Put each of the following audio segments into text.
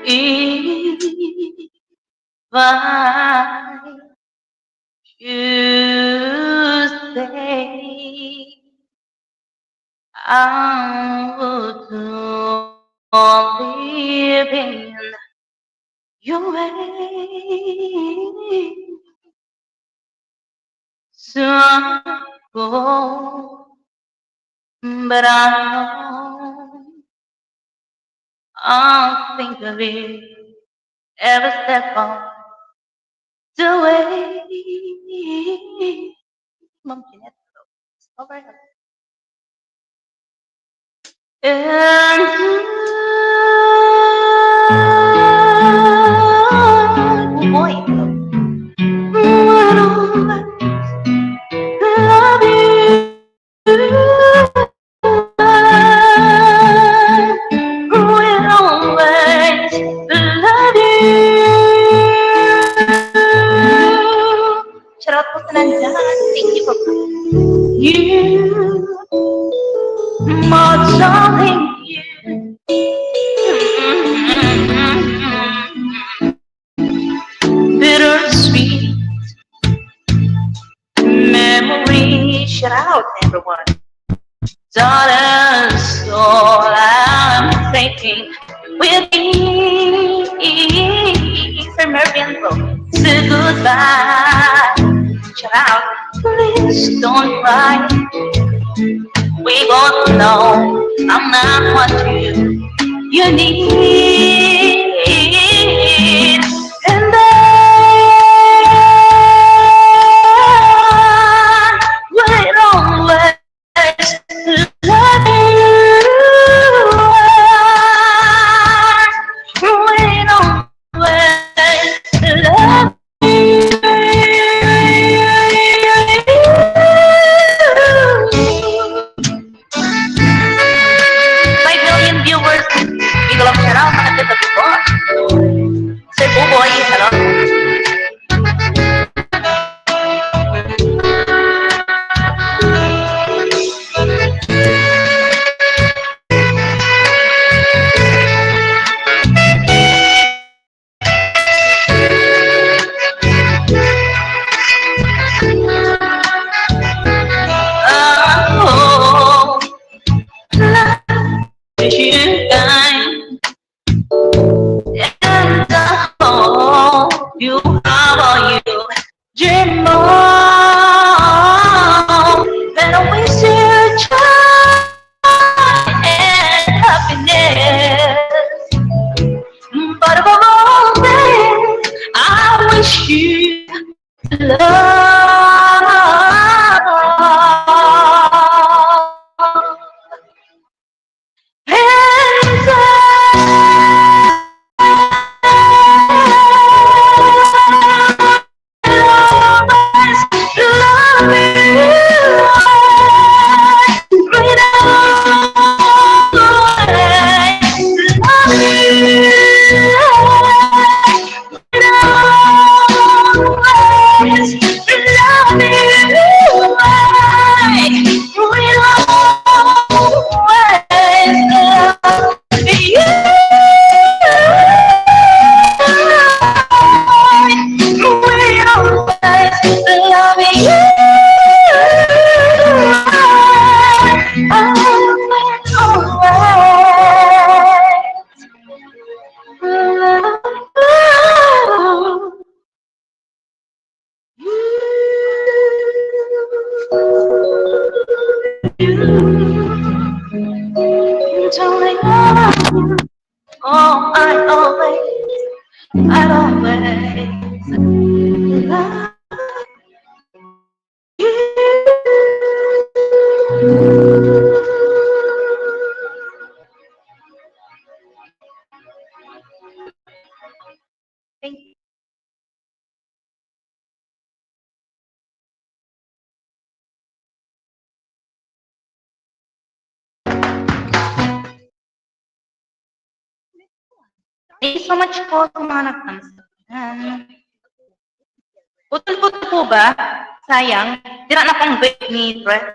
If I should stay, I would live in your way. So I go, but I know I'll think of it every step of the way. ممكن يدخل over and boy, I don't love you. Will always love you. Shout out po sa nandyan. Thank you po. You, my darling, bittersweet memory. Shout out, everyone. That's all I'm thinking with me. From Merviento to goodbye. Shout out, please don't cry. We both know I'm not what you need. And I will always love you. Will always love you. 5 million viewers. Biglang shout out mga tita ko. Sir Buboy, hello. Oh, love you kind. And I hope you, how are you? Dream on, and always your joy and happiness. But above all things, I wish you love. And darling, oh, I always love you. Thank you. Thank you so much po sa mga nag-thumbs up. Putol-putol po ba? Sayang. Tira na pang break ni Press.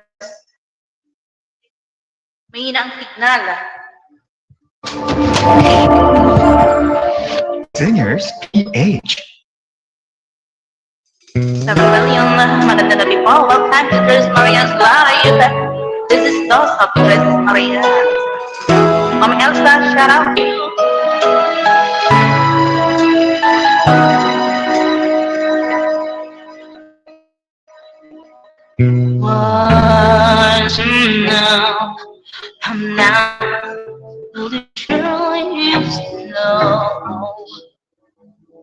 May hina ang signal. Singers PH. Sabralion, maganda gabi po. Welcome to Tres Marias Live. This is Dos of Tres Marias. Mama Elsa, shout out to you. Was now, I'm now, really truly used to know.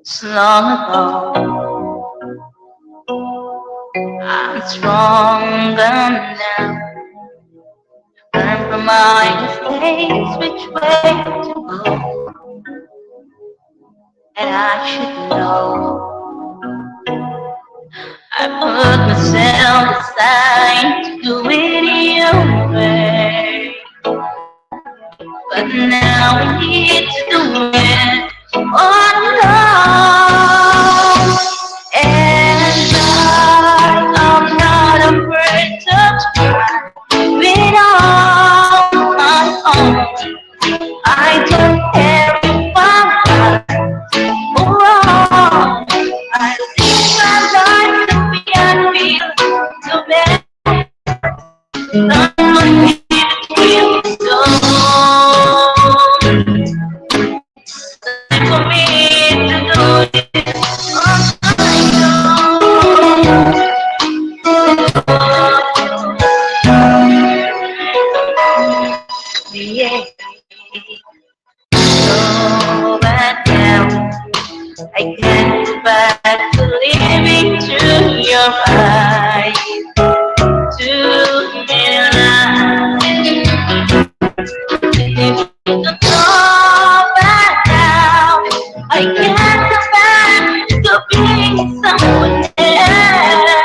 So long ago, I'm stronger now. Learn from my mistakes which way to go. And I should know. I put myself aside to do it your way. But now I need to do it on alone. And I'm not afraid to try it on my own. I don't care if I'm right or wrong. I think my life to be and feel so bad. Someone needs to feel so. Time for me to do it on my own. Yeah. So bad now. I can't go back to living through your eyes. To me life. If you can go back now, I can't go back to being someone else.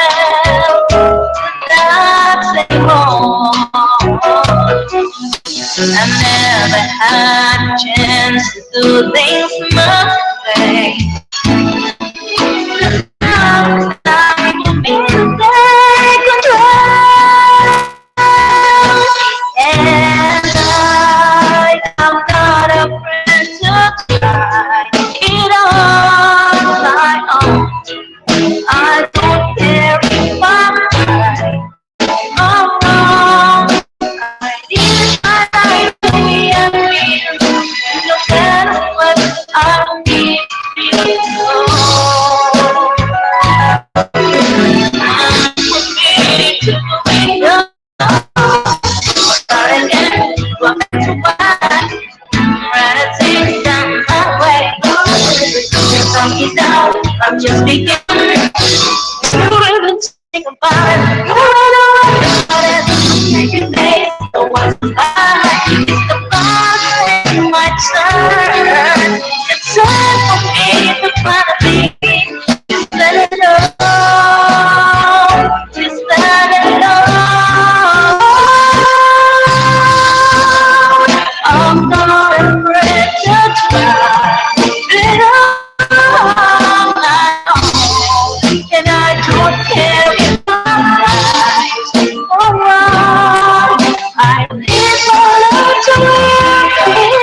Not anymore. I never had a chance to do things my way. Now it's time for me to take control. And I'm not afraid to try it on my own. I don't care if I'm right or wrong. I need my life to be a real. No matter what I need to know. I'm committed to be yours. Start again, go back to why. Rather take down my way. The song is out, I'm just beginning. You even think about it. You don't know about it. Make it face, the one's alive. It's the boss in my turn. It's time for me to finally just let it go. Just let it go. I'm not afraid to try it on my own. And I don't care if I'm right or wrong. I live my life to win,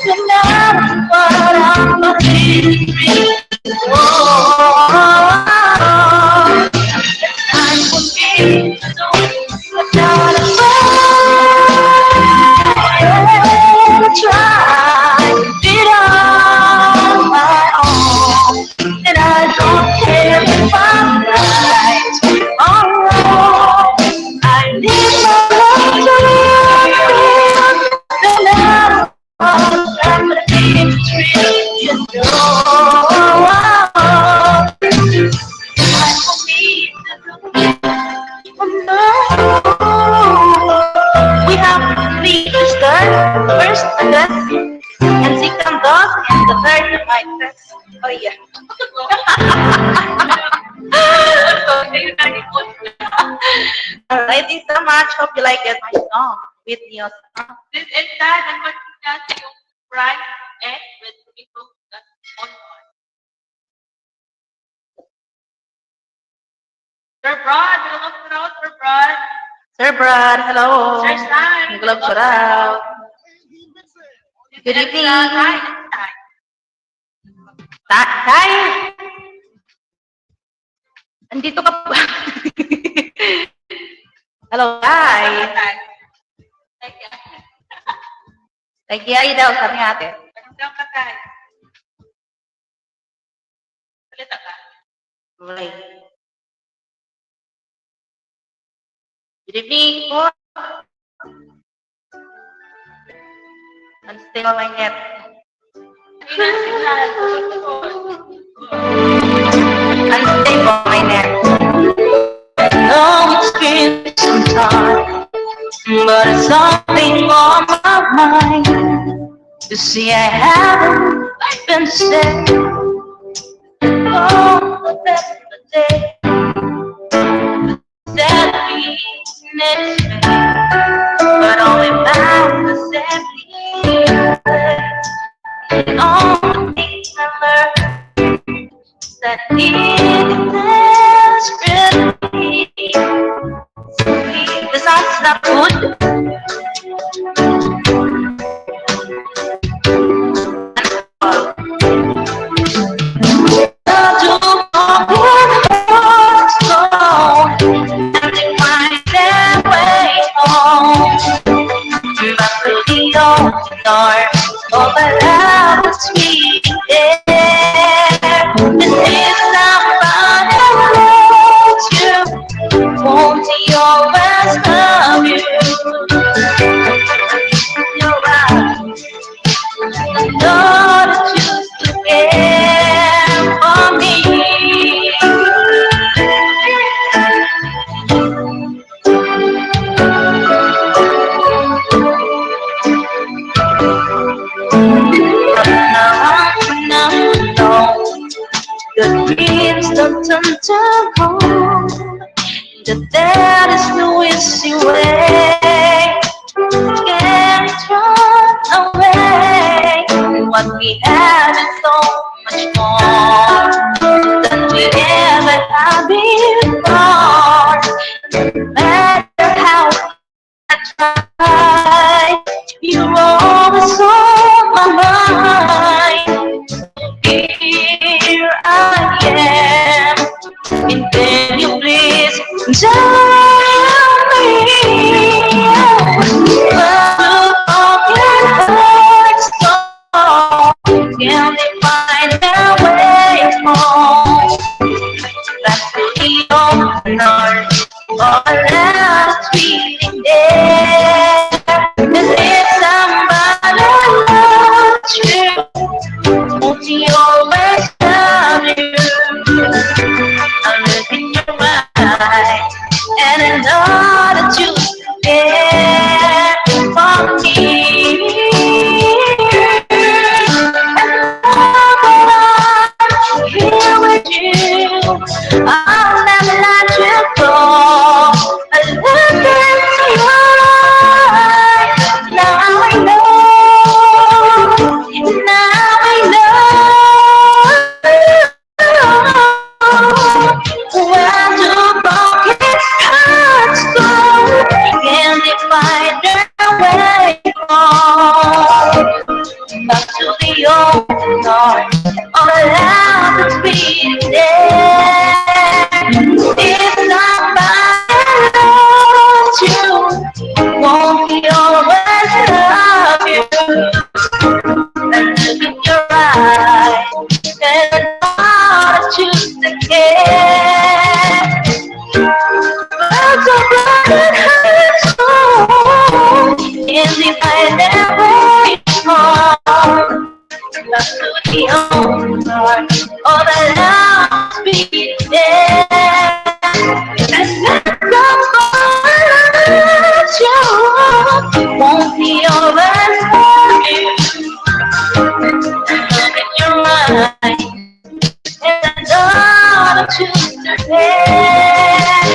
no matter what I'm gonna be. Oh, time for me to do it, not afraid to try it on my own. And I don't care if I'm right or wrong. I need my love to live, no matter what I'm gonna be between you know. Time for me to do it. We have three to start. First, Andres, and second, Dos, and the third, Mike. Oh, yeah. Thank you so much. Hope you like it. My song with your song. This is that I'm going to dance you right and with people that on board. Sir Brad, we love shout out, Sir Brad. Sir Brad, hello. Sir Stein, we love shout out. Good evening. Tay! Andito ka pa. Hello, Tay. Tay Kiai daw, sabi nga ate. Anong ka, Tay? Salita ka. Right. Good evening po. Unstable my net. Unstable my net. No, it's been some time, but it's something on my mind. You see, I haven't been sick. Oh, that's the day that we next met, but only by the same and all the things I learned that it desperately. The sun's not good. Of a love sweet air. This is somebody loves you. Won't he always love you? You're right. Lord, choose to care for me. The dreams don't turn to gold. That is the easy way. Can't run away. What we have is so much more than we ever had before. No matter how I try, you're always on my mind. Here I am, and can you please tell me what your heart's gone? Can they find their way home? Back to the old north, or last feeling there. And if somebody loves you, won't he always love you? I look in your eyes, and I know that you care for me. And I'm here with you. I'll never let you go. I look into your eyes. Now I know. Now I know. Where do broken hearts go? Can they find their way home? Back to the old north, all the love that's beating there. If somebody loves you, won't he always love you? And look in your eyes, and I choose to care. Birds of broken hearts home, can they find their way home? Back to the old north, all the love be there. And somebody loves you, won't he always love you? Look in your eyes, and I know that you care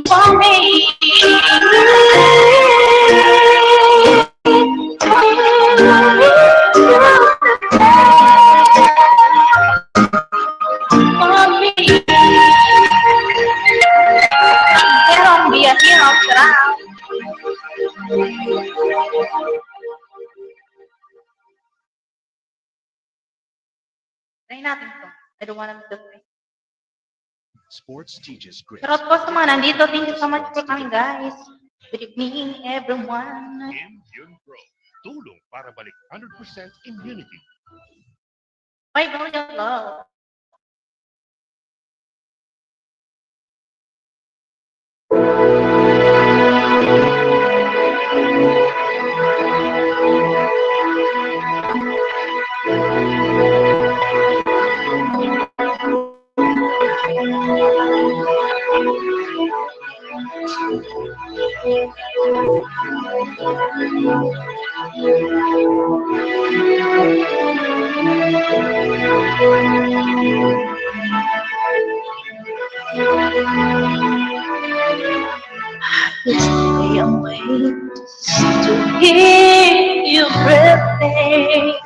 for me. For me. Quiero be a hero, Try natin to. I don't wanna miss the thing. Sports teaches grit. Shoutout po sa mga nandito. Thank you so much for coming, guys. Good evening, everyone. Immune Pro. Tulong para balik 100% immunity. Bye, Brilliant Love. Let's stay awake just to hear you breathing.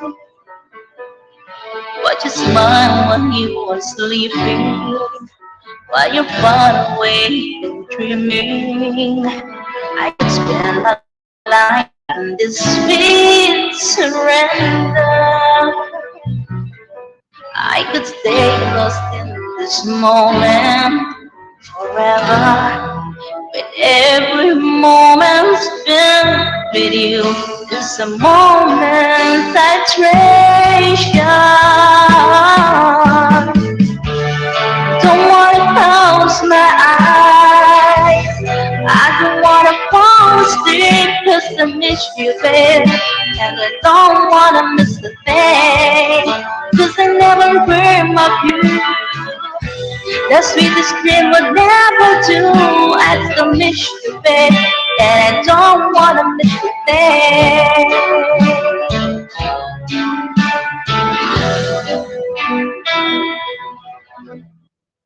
Watch you smile when you are sleeping, while you're far away and dreaming. I could spend my life in this sweet surrender. I could stay lost in this moment forever. But every moment spent with you is a moment I treasure. Don't wanna close my eyes, I don't wanna fall asleep 'cause I miss you, babe. And I don't wanna miss a thing, 'cause I never dream of you. The sweetest dream would never do. I still miss you, babe, and I don't wanna miss a thing.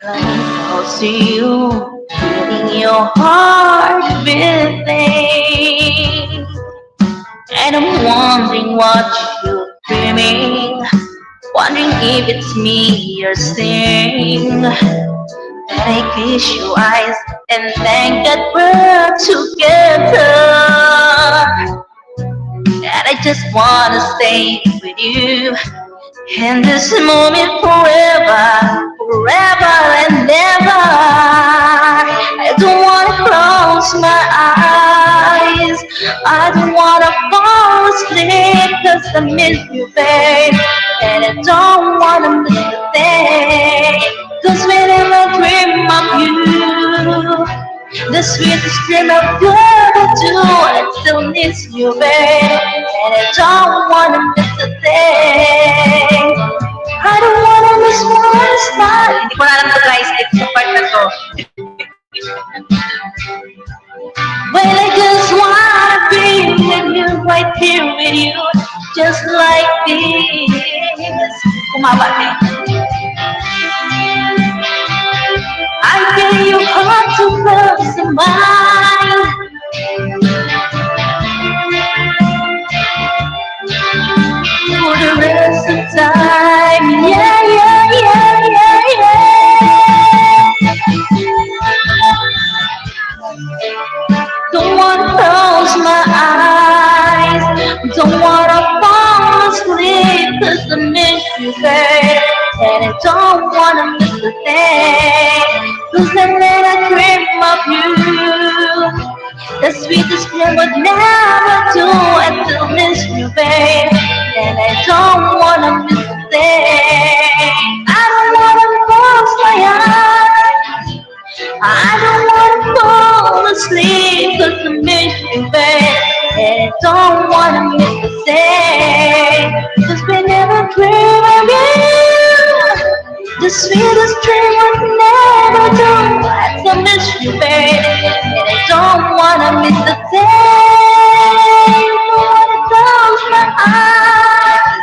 I'll see you feeling your heart beating, and I'm wondering what you're dreaming, wondering if it's me you're seeing. And I kiss your eyes and thank God we're together. And I just wanna stay with you in this moment forever, forever and ever. I don't wanna close my eyes, I don't wanna fall asleep 'cause I miss you, babe. And I don't wanna miss a thing, 'cause whenever I dream of you, the sweetest dream I've ever do, I still miss you, babe. And I don't wanna miss a thing. I don't wanna miss one spot. Hindi ko na alam to, guys. Ito sa part na to. Well, I just wanna be with you, right here with you, just like this. Kumaba na. I feel your heart too close to mine. For the rest of time, yeah, yeah, yeah, yeah, yeah. Don't wanna close my eyes, don't wanna fall asleep 'cause I miss you, babe. And I don't wanna miss a thing, 'cause I never dream of you. The sweetest dream would never do, I still miss you, babe. And I don't wanna miss a thing. I don't wanna close my eyes, I don't wanna fall asleep 'cause I miss you, babe. And I don't wanna miss a thing, 'cause we never dream of you. The sweetest dream would never do, I still miss you, babe. And I don't wanna miss a thing. Don't wanna close my eyes,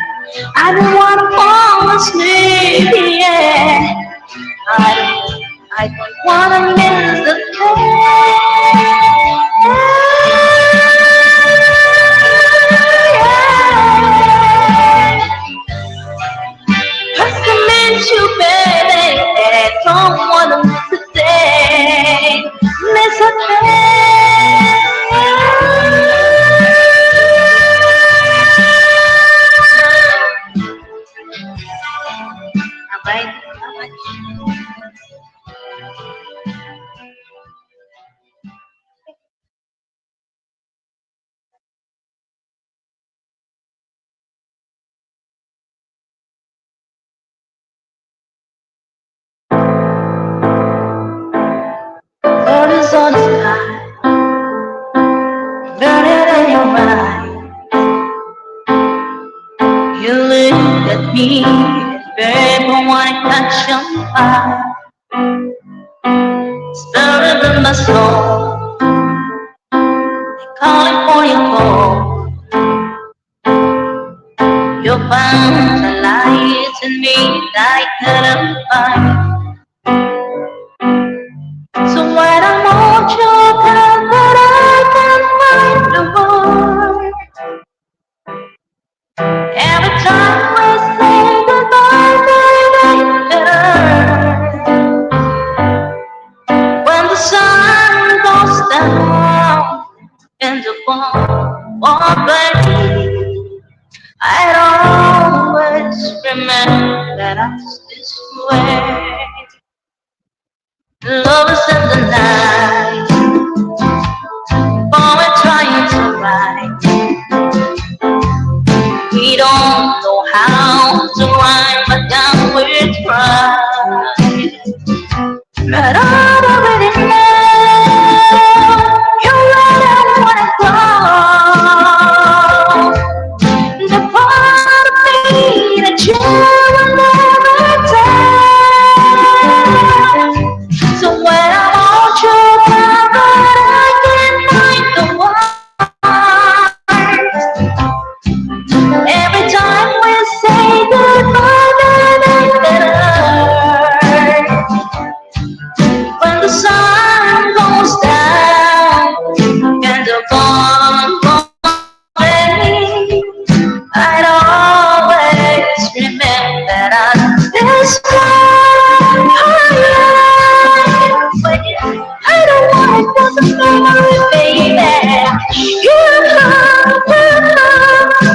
I don't wanna fall asleep, yeah. I don't wanna miss a thing. Cause I miss you, baby, and I don't wanna miss a thing. Miss a me, babe, I wanna catch on fire. Spirit in my soul, calling for your call. You found the light in me that I couldn't find. So when I'm on your path, but I can't find the word. Every time we say goodbye, baby, it hurts. When the sun goes down and the fall, oh baby, I'd always remember that I was this way. Love is in the night, for we're trying to ride. We don't know how to rhyme, but now we're trying. But I already know you're where I wanna go. The part of me that you will never take. So when I'm on your back, but I can't find the words. Every time we say goodbye, baby, it hurts. When the sun goes down and the dawn comes, I'd always remember us this way. I don't want it was a memory, baby. You love,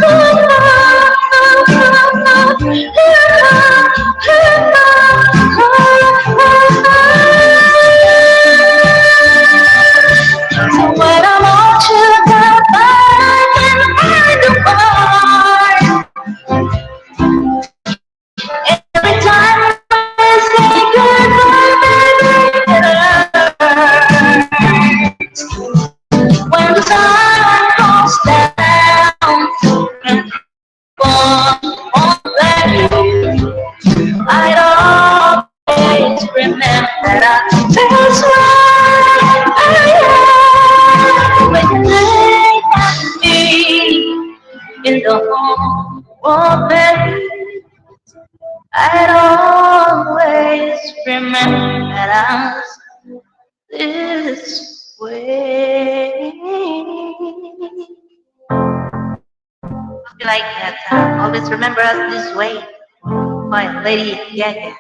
so when I'm on your back, I can find the word. Every time I say goodbye, baby, it hurts. When the sun goes down and falls on you, I'd always remember that that's why I am when you lay at me in the home, oh baby. I'd always remember us this way. I feel like that. Always remember us this way. My lady Gaga.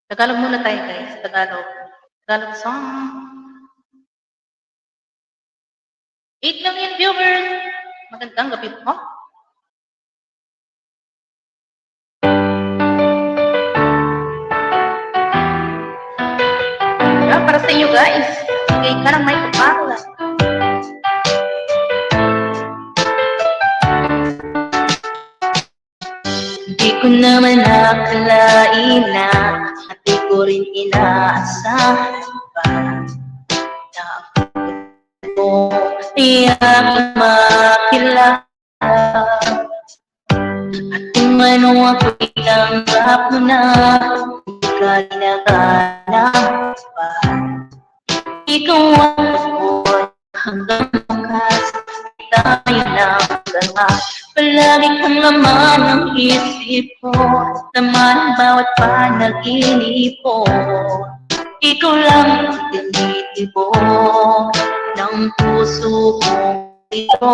Tagalog muna tayo guys. Tagalog. Tagalog song. 8 million viewers. Magandang gabi po. Yeah, para sa inyo guys. Sige ka ng may kapala. Di ko naman akalain na at di ko rin inaasahan pa na ako iyang makilala. At kung ano ako'y tanggap mo na, hindi ka ginaganap pa. Ikaw ang ako'y hanggang bukas, tayo na magkala. Palagi kang laman ng isip ko, laman ang bawat panaginip ko. Ikaw lang ang tinitibok ng puso kong ito.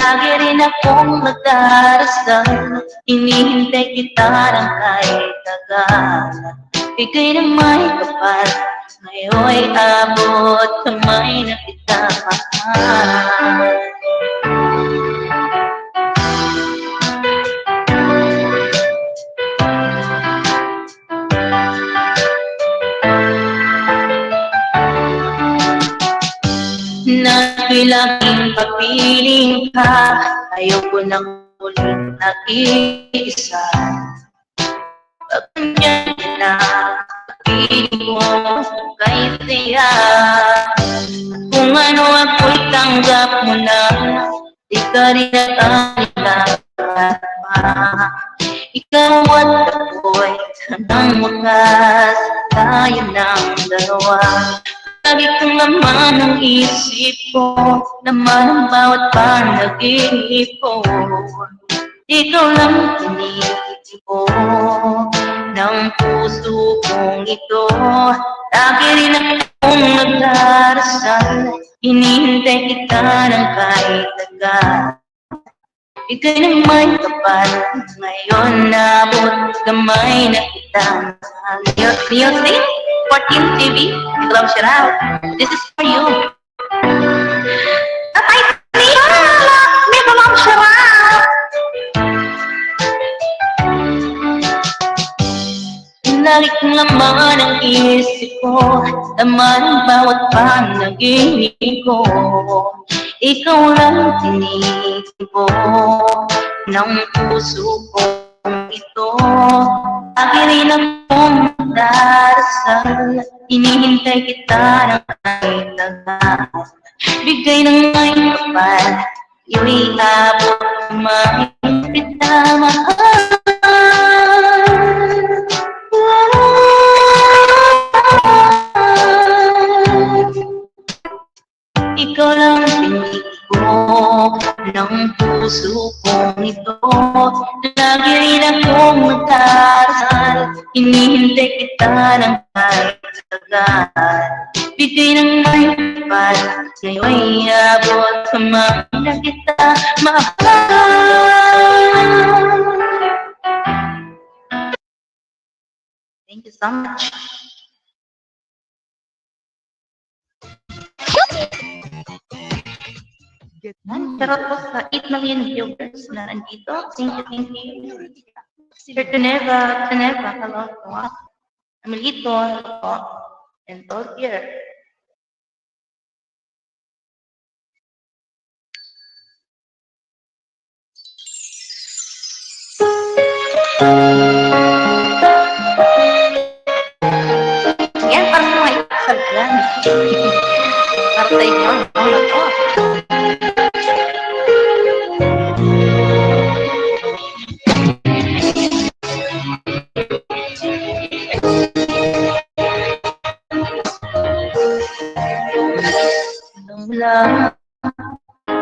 Lagi rin akong magdarasal, hinihintay kita ng kahit tagal. Bigay na may kapal, ngayon'y abot kamay na kita mahal. na ako'y laging papiling ka. Ayoko nang muling nag-iisa. Pag ganyan na pag-ibig mo kay siya. Kung ano ako'y tanggap mo na, di ka rin at ikaw at ako'y hanggang wakas, tayo ng dalawa. Lagi kang laman ng isip ko, laman ang bawat panaginip ko. Ikaw lang tinitip ko ng puso kong ito. Lagi rin akong nagdarasal, hinihintay kita ng kahit agad. Ika'y nang may kapal, ngayon nabot kamay na kita. Music, 14 TV, Love Sharab, this is for you. Tatay Tia, Love Sharab. Lagi kong laman ang isip ko, laman ang bawat panaginip ko. Ikaw lang tinitip ko ng puso kong ito. Lagi rin akong darasal, hinihintay kita ng kahit agad. Bigay ng may kapal, iyo'y abot kumain kita mahal. Ikaw lang pinili ko ng puso kong ito. Lagi rin akong magdarasal, hinihintay kita ng kahit agad. Bigay ng may kapal, ngayon'y abot kamay na kita mahal. Thank you so much. Pero po sa 8 million viewers na nandito, thank you. Sir Teneva, hello po. Amelito, hello po. And all here. Yan, para sa mga ikasaglan. Para sa inyo, hello po.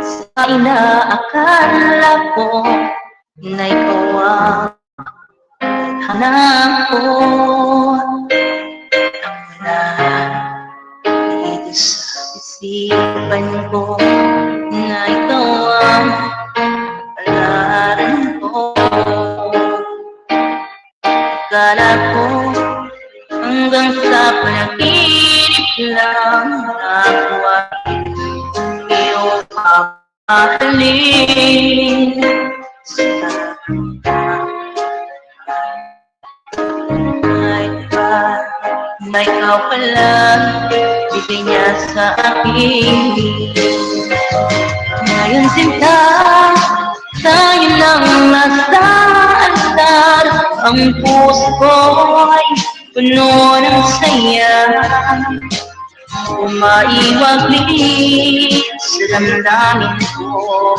Sa inaakala ko na ikaw ang hanap ko. Dito sa isipan ko na ikaw ang palaran ko. Akala ko hanggang sa panaginip lang ako ay iyong papahalin sa na ikaw pala bigay niya sa akin. Ngayon sinta, tayo lang nasa altar. Ang puso ko ay puno ng saya. Umaiwaglit sa damdamin ko.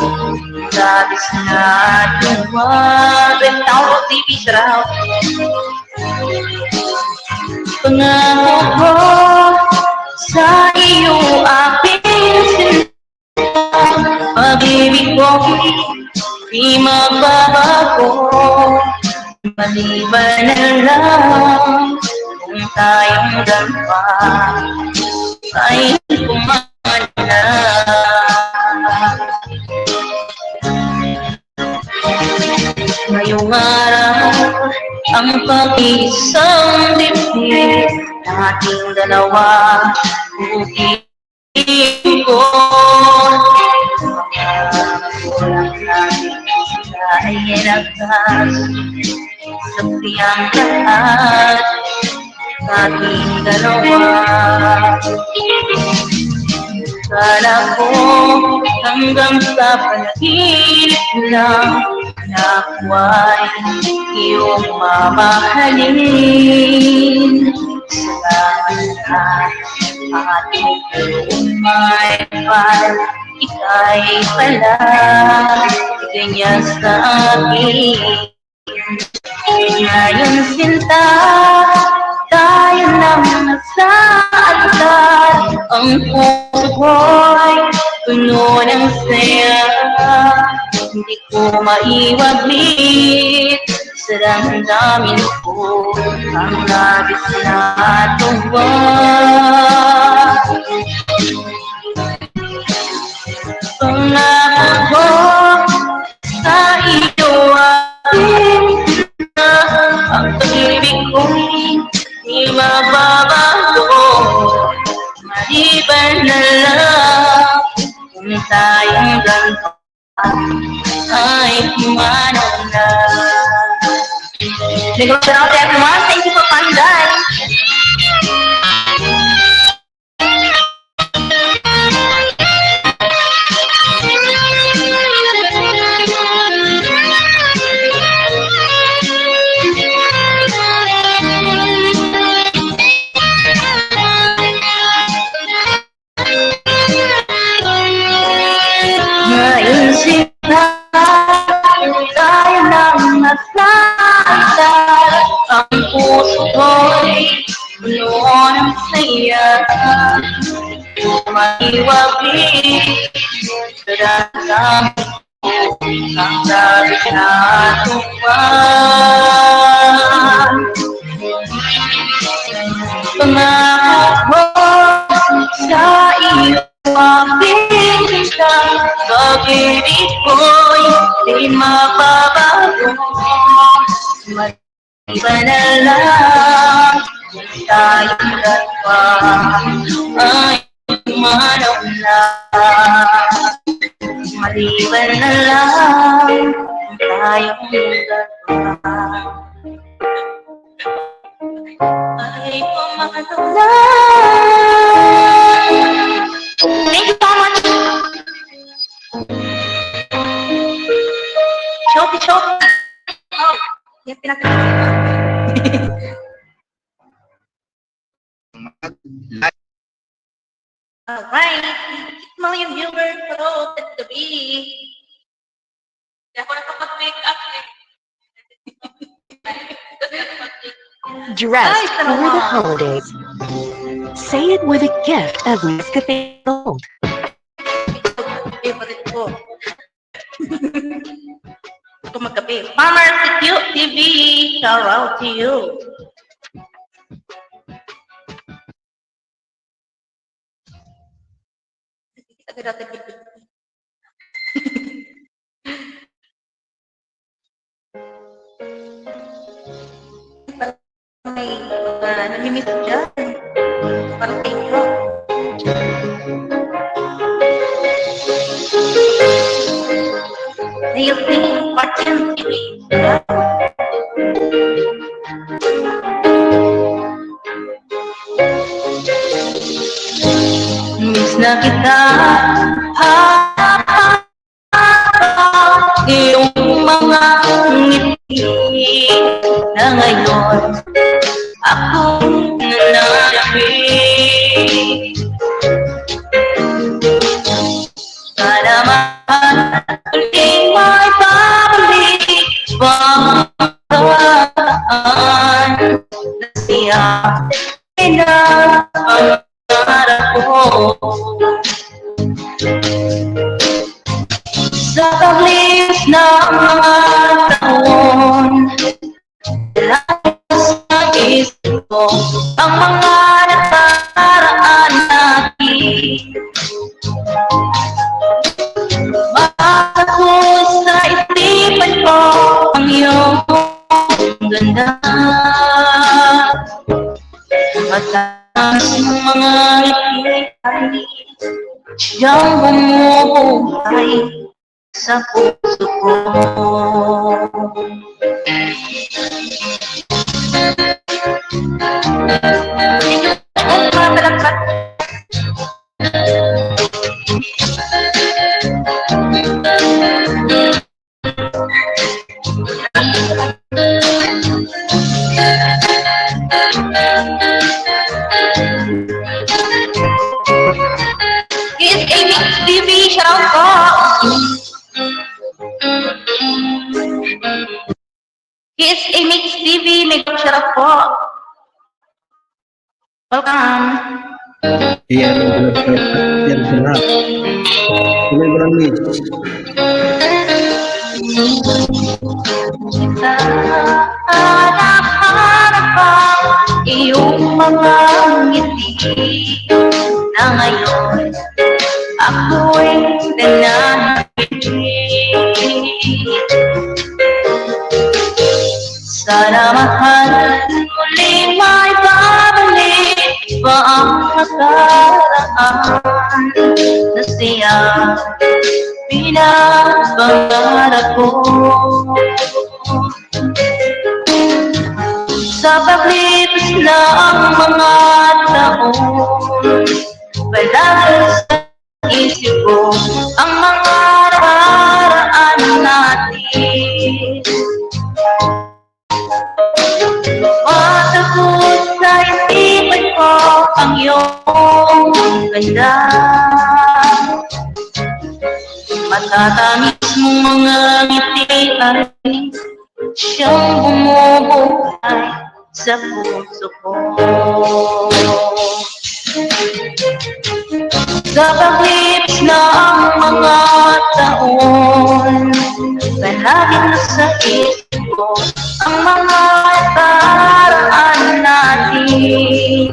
Labis na tuwag at tao TV sarap. Pangako ko sa iyo aking sinta. Pag-ibig ko di magbabago. Maliban na lang kung tayong dalawa ay kumana. Ngayong araw ang pag-isang dibdib nating dalawa ulitin ko. Kulang natin ay nagkas sa tiyang lahat nating dalawa. Kala hanggang sa panaginip lang na ako'y iyong mamahalin. Salamat na ating umay-pal, ika'y pala ganyan sa akin. Ngayon sinta, tayo nang nasa altar, ang puso ko'y puno ng saya. Hindi ko maiwaglit sa damdamin ko ang labis na tuwa. Pangako ko sa iyo aking ang pag-ibig ko'y di mababago. Maliban na lang kung tayong ganito ay kumanaw na. Good out everyone. Thank you for coming guys. Naisip na tayo nang nasasal, ang puso ko'y puno ng saya. Maiwaglit sa damdamin ko ang labis na tuwa. Pangako ko sa iyo aking kita, pag-ibig ko'y di mababago. Maliban na lang kung tayong dalawa ay kumanaw na. Maliban na lang kung tayong dalawa ay kumanaw na. Thank you so much. Choppy. Oh, yan Alright. Mga yung viewers, hello, that's the bee. Hindi ako nakapag-make up eh. Dressed for the holidays. Say it with a gift of Nescafe Gold. Favorite ko. Ito magkape. Farmer Cute TV, shout out to you. May namimiss dyan. Parang kayo. Nailsing Fortune TV. Miss na kita, iyong mga ngiti na ngayon akong nananamig. Sana uling may pabalik pangkalaan na siya na pangarap ko. Sa talis ng mga taon, sa isip ko ang mga nakaraan natin. Makakapos sa isipan ko ang iyong ganda. Mataas ng mga ngiti siyang bumubuhay sa puso ko. TV, shout out po. Kiss Mix TV, may shout out po. Welcome. Yan sarap. Tuloy ko lang, Mitch. Hanap-hanap iyong mga ngiti na ngayon ako'y nananabili. Sana mahal muli may babalik pa ang nakaraan na siya pinapangarap ko. Sa paglipas ng mga taon, palagi sa isip ko ang mga nakaraan natin. Matakot sa isipan ko ang iyong ganda. Matatamis mong mga ngiti ay siyang bumubuhay sa puso ko. Sa paglipas ng mga taon, palagi nasa isip ko ang mga nakaraan natin.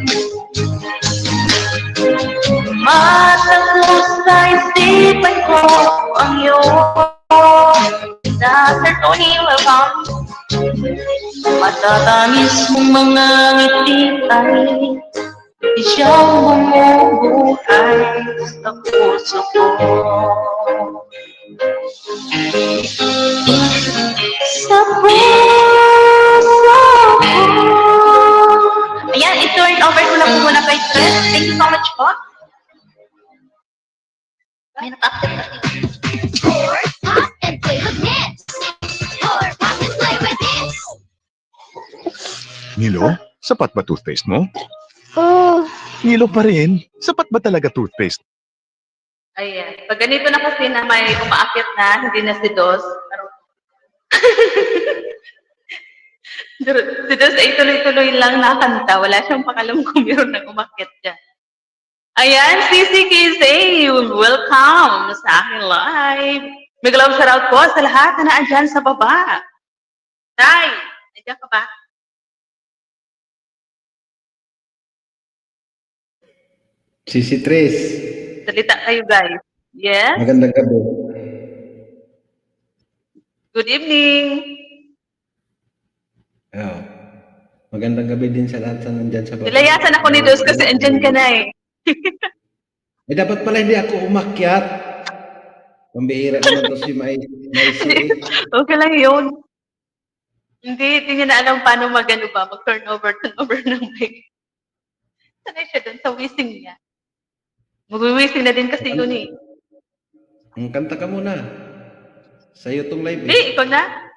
Matagos sa isipan ko ang iyong Sir Tony, welcome. Matatamis mong mga ngiti ay siyang bumubuhay sa puso ko. Sa puso ko. Ayan, i-turn over ko lang muna kay Chris. Thank you so much po. May naka-active na Nilo, sapat ba toothpaste mo? Oh, Nilo pa rin. Sapat ba talaga toothpaste? Ayan. Pag ganito na kasi na may umaakit na, hindi na si Dos. Si Dos ay tuloy-tuloy lang nakanta. Wala siyang pakalam kung meron na umakit dyan. Ayan, CCKZ, welcome sa aking live. Big love shoutout po sa lahat na naandyan sa baba. Tay, nandiyan ka ba? Sisi Tres. Salita kayo guys. Yes? Magandang gabi. Good evening. Oh. Magandang gabi din sa lahat na nandyan sa baba. Nilayasan ako ni Dos kasi andyan ka na eh. Eh, dapat pala hindi ako umakyat. Pambihira naman to si Maisi. Okay lang yun. Hindi niya na alam paano mag-ano ba, turn over ng mic. Sanay siya dun sa wishing niya. Mag-wising na din kasi yun eh. Kanta ka muna. Sa'yo tong live Hindi, ikaw na.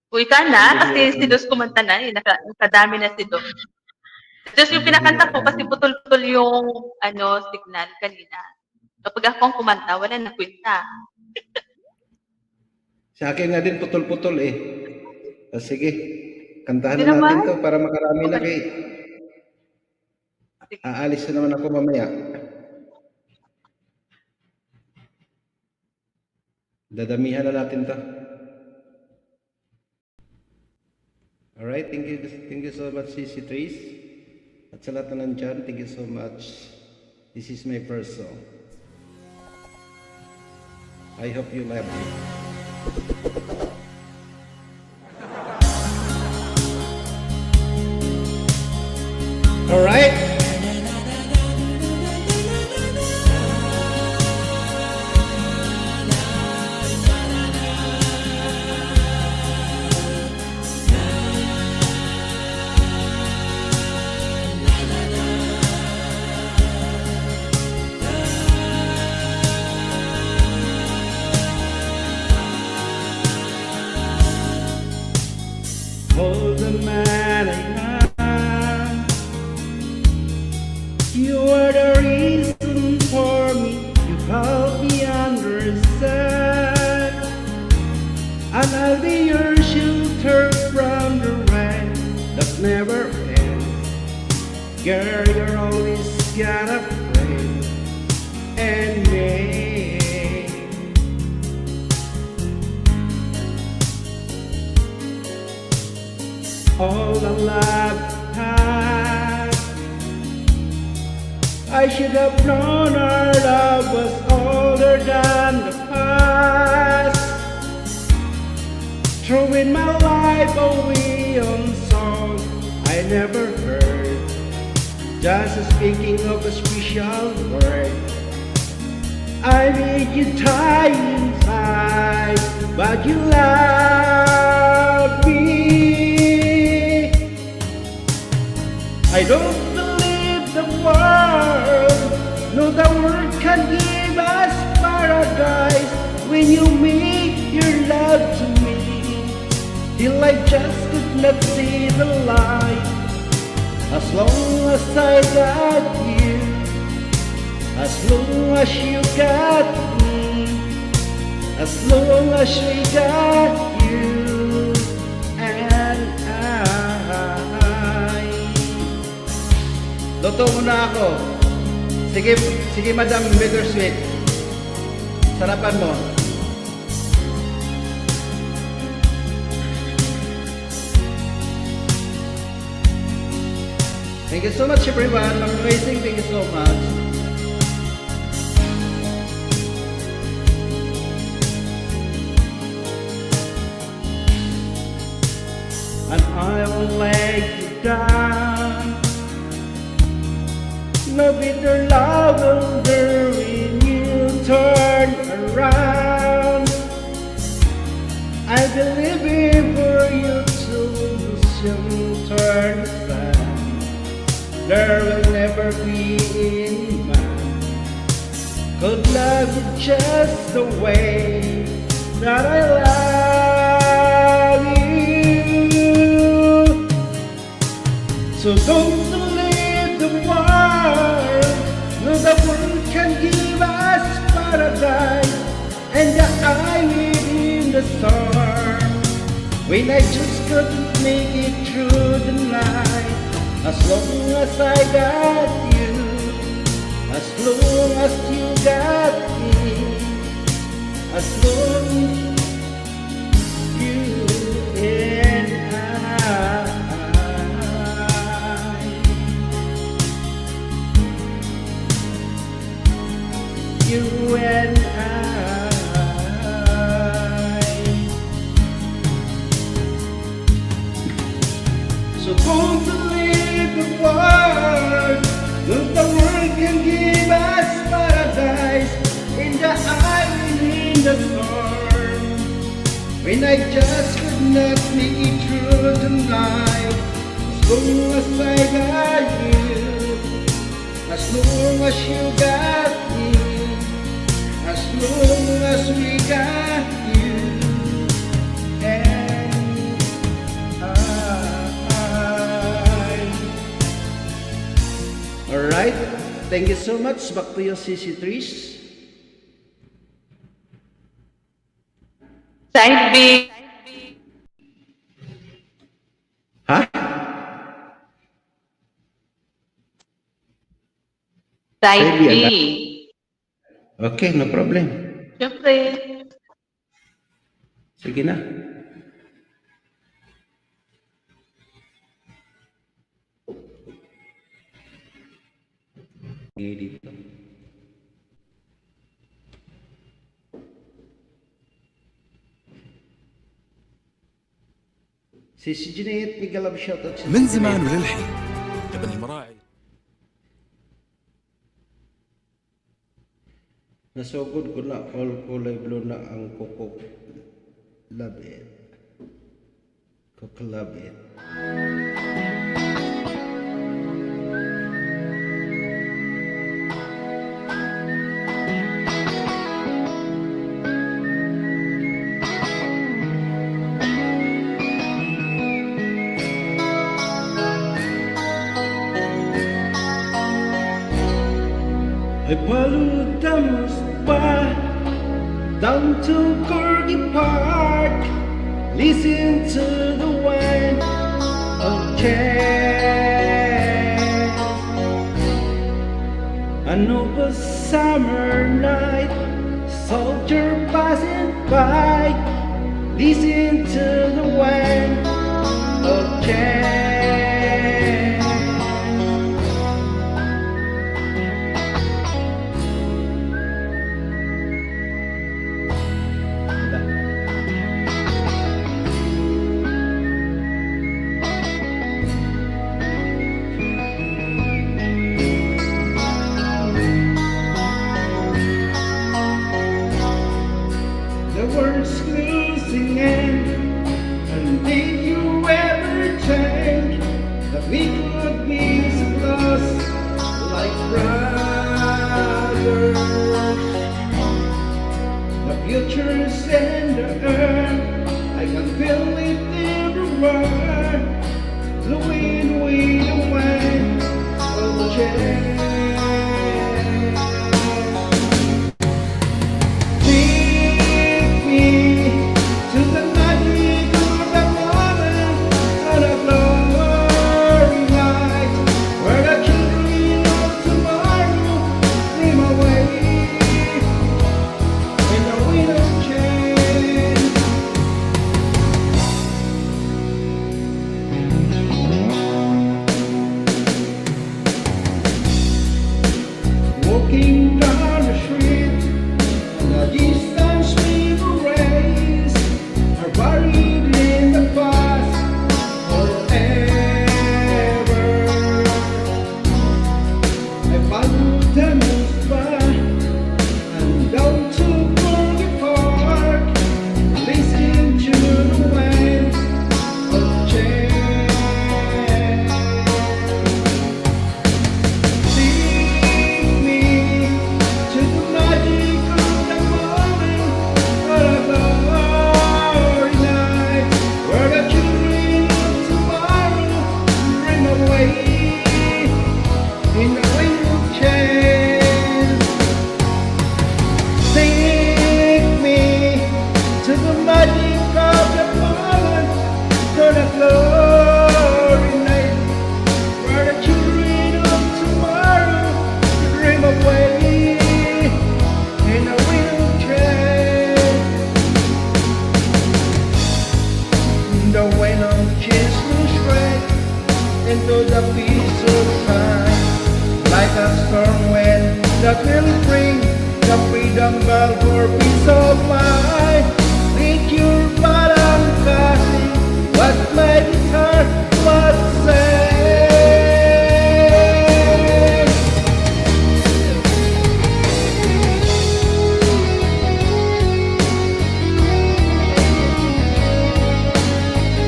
Uy ka na, kasi si Dos kumanta na eh. Nakadami na si Dos. Si Dos yung pinakanta ko kasi putol-putol yung signal kanina. Kapag akong kumanta, wala na kwenta. Sa akin nga din putol-putol eh. Sige, kantahan Hindi na natin naman. to para makarami na kay. Aalis na naman ako mamaya. Dadamihan na natin to. Alright, thank you so much, CC Trace. At sa lahat na nandyan, thank you so much. This is my first song. I hope you love it. Alright. Hold the man I am. You are the reason for me. and I'll be your shelter from the rain that never ends. Girl, you're always got a friend and me. All the lifetime I should have known our love was older than the past. Throwing my life away on songs I never heard, just speaking of a special word. I made you die inside, but you love me. I don't believe the world, no, the world can give us paradise when you make your love to me. Till I just could not see the light. As long as I got you, as long as you got me, as long as we got you and I. Totoo na ako. Sige, sige Madam Bittersweet. Sarapan mo. Thank you so much everyone. Amazing. Thank you so much. And I won't let you down. No bitter love will do when you turn around. I believe in for you to soon turn around. There will never be any man could love you just the way that I love you. So don't believe the world, no, the world can give us paradise, and the eye within the storm, when I just couldn't make it through the night. As long as I got you, as long as you got me, as long as you and I, you and I. So don't the world, look, the world can give us paradise in the eye in the storm. When I just could not make it through the night, as long as I got you, as long as you got me, as long as we got you and alright, thank you so much. Back to you, CC Trish. Side B. Ha? Side B, B. Okay, no problem. Siyempre. Sige na. Dito. CC Jeanette, big love shoutout. من زمان وللحين ابن المراعي Nasugod ko na all kulay blue na ang kuko. Love it. Kuko love it. I followed the Muspa down to Corgi Park. Listen to the wind of change. An open summer night, soldier passing by. Listen to the wind of change. The words losing end, and did you ever think that we could be so close, like brothers? The future's in the earth, I can feel it everywhere. The wind, the wind of change. Walking down the street, and the distance we erase are buried in the past forever. I follow them by and down to Burger Park, listen to the wind of change. In the wind of change, take me to the magic of the moment, to the glory night, where the children of tomorrow dream away. In the wind of change, the wind of change will strike into the peace of time. Like a storm wind that will bring the freedom bell for peace of mind. Lead your parang kasi what my guitar was saying.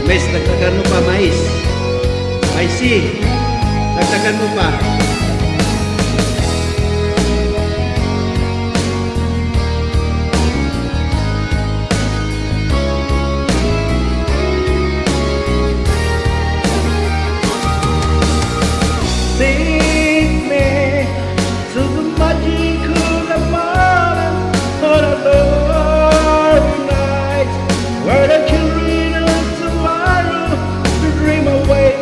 Mais, dagdagan mo pa, mais. Maisi, dagdagan mo pa. Take me to the magic of the morning on a lonely night, where the children of tomorrow dream away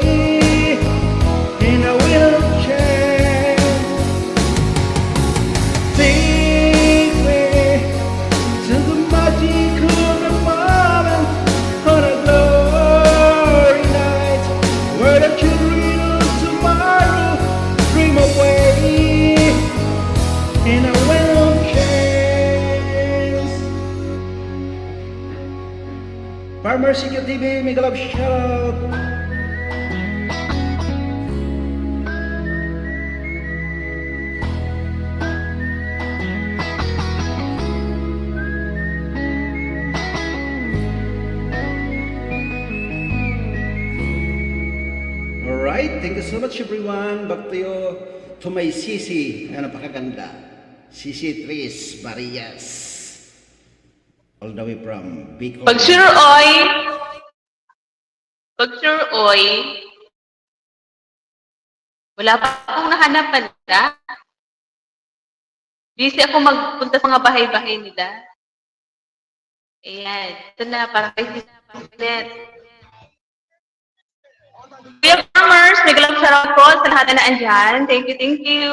in a wind of change. Take me to the magic of the morning on a lonely night, where the children of tomorrow dream away in a wind of change. Farmer Secret TV, make a love shout. Alright, thank you so much everyone. Back to you, to my Sisi na napakaganda. Sisi Tris Marias. All the way from Bicol. Pag sure oy, wala pa akong nahanapan na. Busy ako magpunta sa mga bahay-bahay nila. Ayan, ito na, para kay Ulit. Kuya Farmers, may galang shoutout po sa lahat na andyan. Thank you, thank you.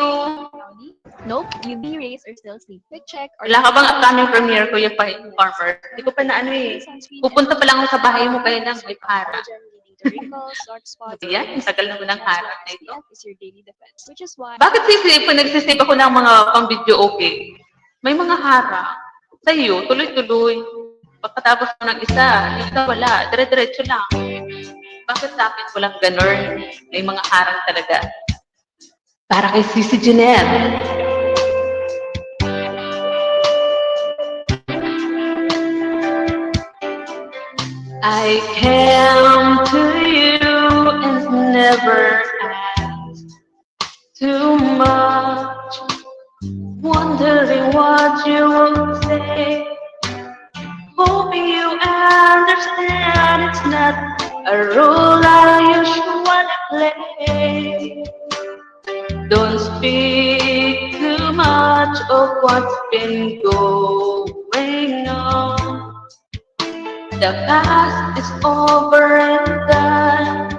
Nope, UV rays are still safe. Quick check. Wala ka bang upcoming premiere, Kuya Farmers? Hindi ko pa na ano eh. Pupunta pa lang ako sa bahay mo kaya lang may para. Leading to wrinkles, dark spots, Yan, ang tagal na mo ng harap na ito. SPF is your daily defense, which is why Bakit pag nagsisave ako ng mga pang-video okay? May mga harap. Sa iyo, tuloy-tuloy. Pagkatapos mo ng isa, yung isa wala. Dire-diretso lang. Bakit sa akin walang ganun? May mga harap talaga. Para kay Sisi Jeanette. I came to you and never asked too much, wondering what you would say. Hoping you understand it's not a role I usually play. Don't speak too much of what's been going on. The past is over and done.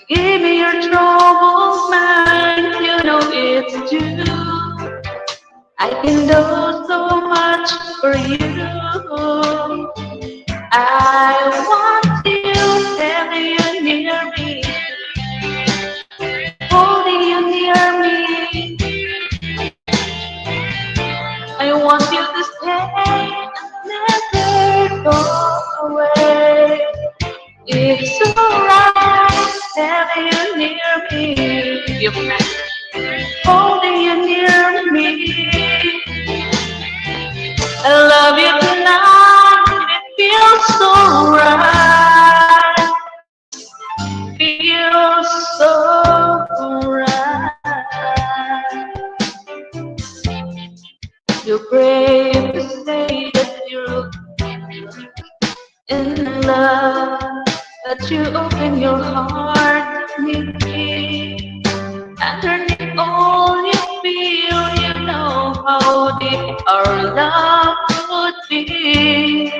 Give me your troubled mind, you know it's true. I can do so much for you. I want you, having you near me, holding you near me. I want you to stay and never go away. It's alright, having you near me. You're holding you near me. I love you tonight, it feels so right. Feels so right. You're brave to say that you're in love, that you open your heart to me. Underneath all you feel, you know how deep our love would be.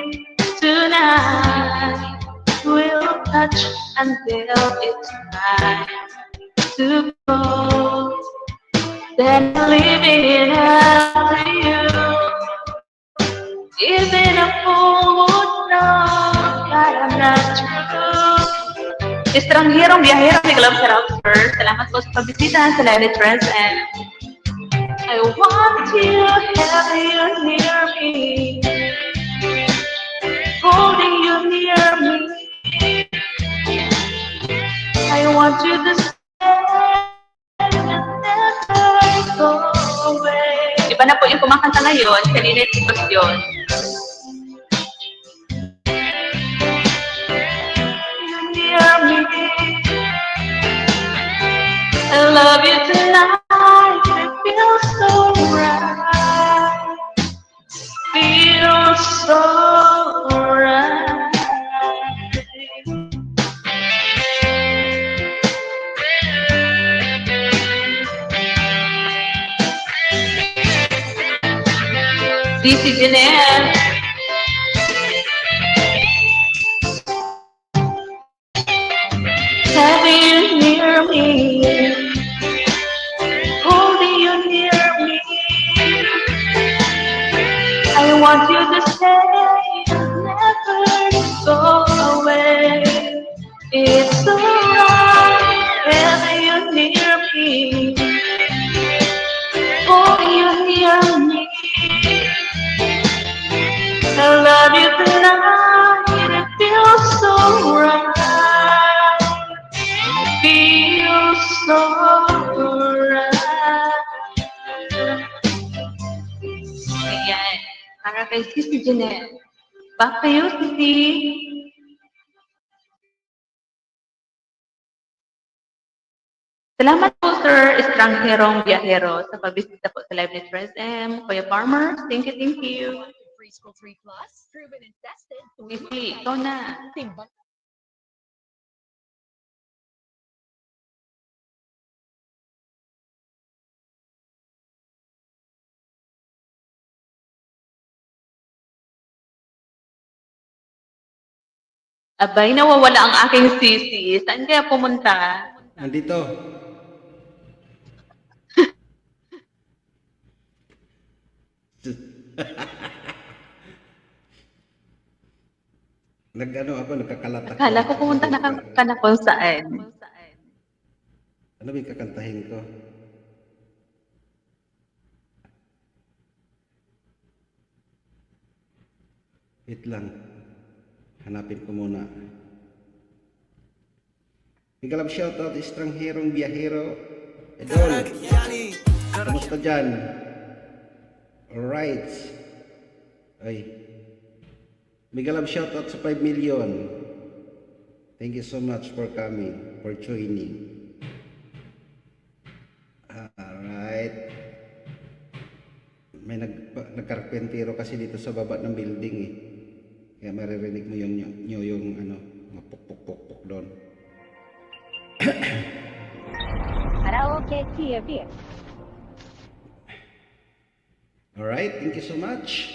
Tonight we'll touch until it's time to go. Then leave it up to you. Even a fool would know that I'm not true. Estrangerong biyahero, may love shout out first. Salamat po sa pagbisita sa Live Trends and I want you, have you near me, holding you near me. I want you to stay and never go away. Iba na po yung kumakanta ngayon, kanina yung yun. Near me, I love you tonight. It feels so right. Feels so right. Sisi Jeanette. Having you near me, holding you near me. I want you to stay and never go away. It's alright, having you near me, holding you near me. I love you tonight, it feels so right. Feels so right. Ayan. Para kay Sisi Jeanette. Back to you, Sisi. Salamat po, Sir Estrangerong Biyahero, sa pagbisita po sa Live Net Friends M. Kuya Farmers, thank you, thank you. Preschool 3 Plus, proven and tested. Sisi, ikaw na. Timbang Abay, nawawala ang aking sisi. Saan kaya pumunta? Nandito. Nag-ano ako, nakakalat ako. Akala ko pumunta na ka na kung saan. Ano ba yung kakantahin ko? Wait lang. Hanapin ko muna. Biglang shoutout, estrangherong biyahero. Idol. Kamusta dyan? Alright. Ay. Biglang shoutout sa 5 million. Thank you so much for coming, for joining. Alright. May nagkarpentero kasi dito sa baba ng building eh. Kaya maririnig mo yung ano, mga pok doon. Karaoke TV. Alright, thank you so much.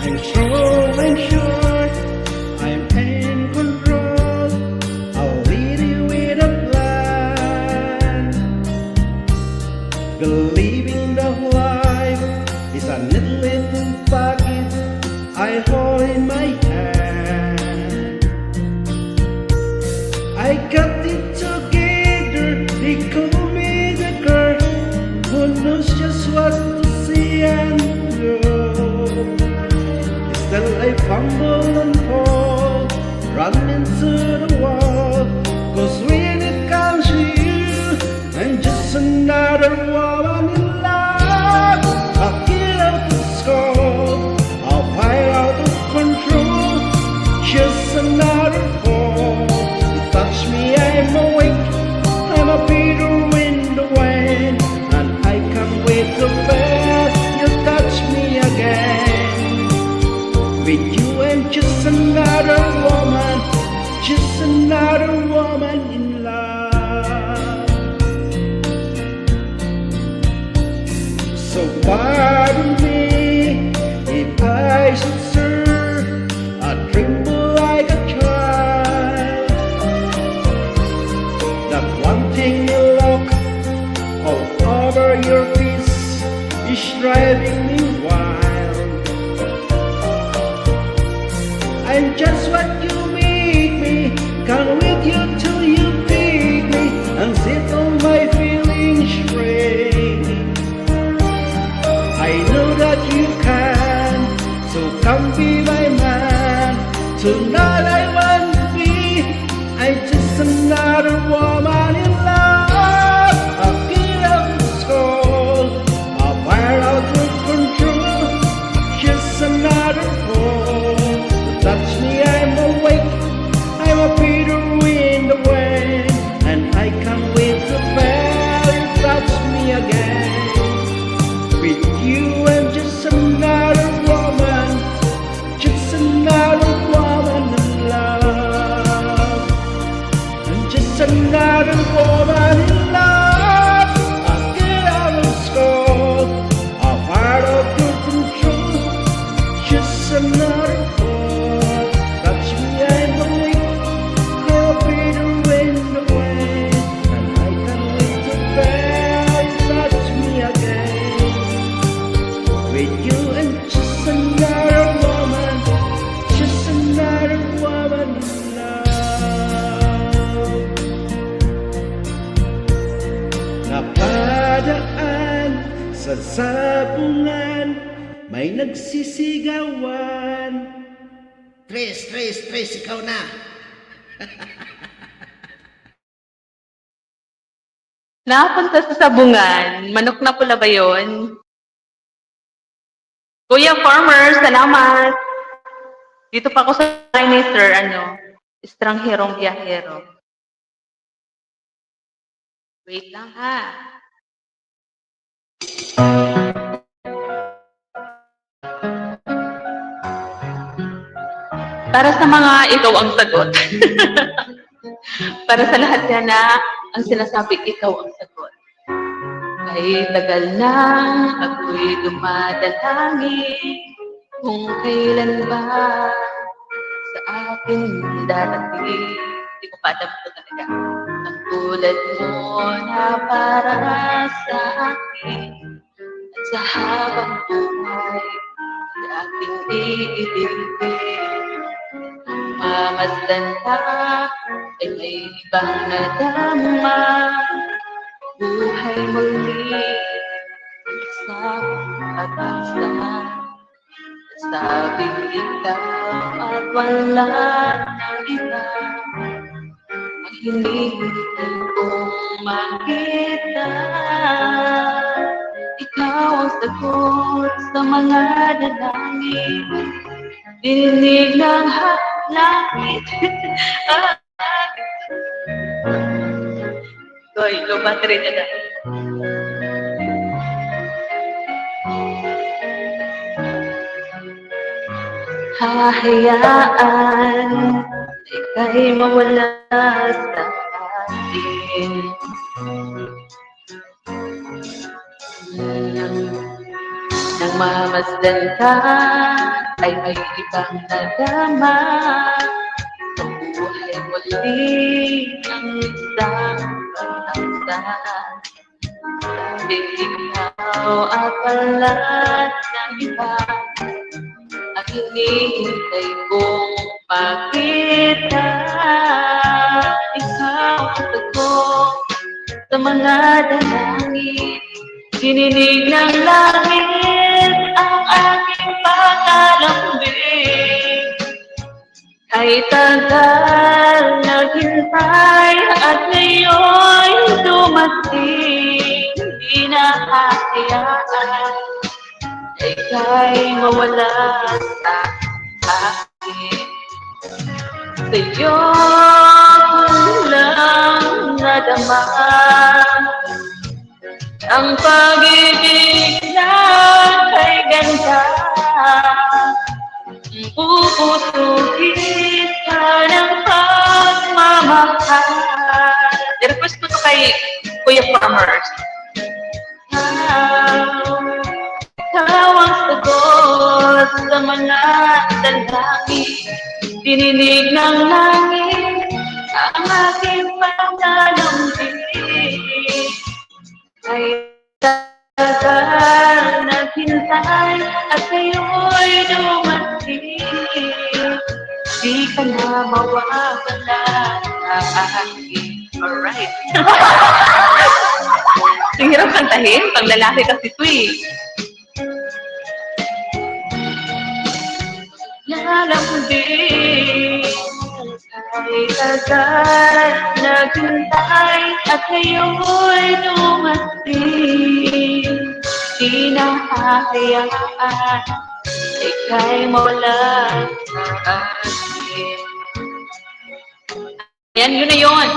I'm sure I'm in control. I'll lead you with a plan. Believing that life is a little package I hold in my hand. I got it together, they call me the girl who knows just what to say and do. Still I fumble and fall, run into the wall. Cause when it comes to you, I'm just another woman in love. I'll get out the score, I'll fire out of control. Just another fall. You touch me, I'm awake, I'm a bitter wind wind, and I can't wait to bear you touch me again. With you I'm just another woman in love. So pardon me if I should serve a tremble like a child. That one thing you look all over your face is driving me wild. I'm just what you make me, come with you till you take me, and set all my feelings straight. I know that you can, so come be my man. Tonight I want to be, I'm just another woman in love. I'll get out the skull, I'll fire out of control, just another fool. Touch me, I'm awake, I'm a bitter wind away, and I can't wait to bear you touch me again. With you I'm just another woman in love. I'm just another woman in love. I'll get out of school, I'll fire out your control, just another fool. Touch me, I'm awake, I'm a bitter wind away, and I can't wait to bear you touch me again. With you I'm just another woman in love. Napadaan sa sabungan, may nagsisigawan. Tres, ikaw na. Napunta sa sabungan. Manok na pula ba yun? Kuya Farmer, salamat. Dito pa ako sa ni Sir, estrangherong biyahero. Wait lang ha. Para sa mga ikaw ang sagot. Para sa lahat yan na ang sinasabing ikaw ang sagot. Ay tagal na ako'y dumadalangin kung kailan ba sa akin darating. Hindi ko pa alam ito talaga. Ang tulad mo na para sa akin at sa habang buhay ay aking iibigin. Mamasdan ka ay may ibang nadama. Buhay muli sa pag-asa. Sabing ikaw at wala ng iba ang hinihintay kong makita. Ikaw ang sagot sa mga dalangin, dinig ng langit. Goy, low battery na lang. Hahayaan ika'y mawala sa atin. Nang mamasdan ka ay may ibang nadama. Sa buhay muli ang isang pag-asa. Sabi ikaw at wala ng iba ang hinihintay kong makita. Ikaw ang sagot sa mga dalangin, dininig ng langit ang aking pagkalambing. Ay tagal naghintay at ngayon dumating, di na hahayaan ika'y mawala sa akin. Sa'yo lang nadama ang pag-ibig na kay ganda. Pupusuhin ka ng pagmamahal. I-request ko to kay Kuya Farmers. Ikaw ang sagot sa mga dalangin, dininig ng langit ang aking pagkalambing. Ay tagal naghintay at kayo'y dumating, di ka na mawawala sa akin. Alright. Ang hirap kantahin, pag lalaki kasi ito eh. Lalambing ay tagal naghintay at ngayon dumating, di na hahayaan ika'y mawala sa akin. Yan, yun na yun.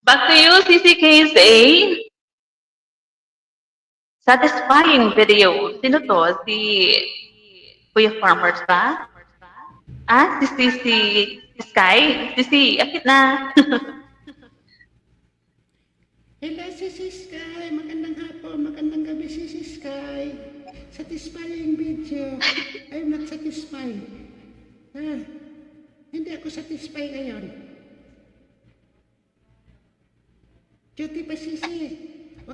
Back to you, Sisi Casey. Satisfying video. Sino to? Si Kuya Farmers ba? Ah, si Sky? Si akit na. Hello, Sisi Sky. Magandang hapon, magandang gabi, Sisi Sky. Satisfying video. I'm not satisfied. Hindi ako satisfied ngayon. Duty pa, Sisi.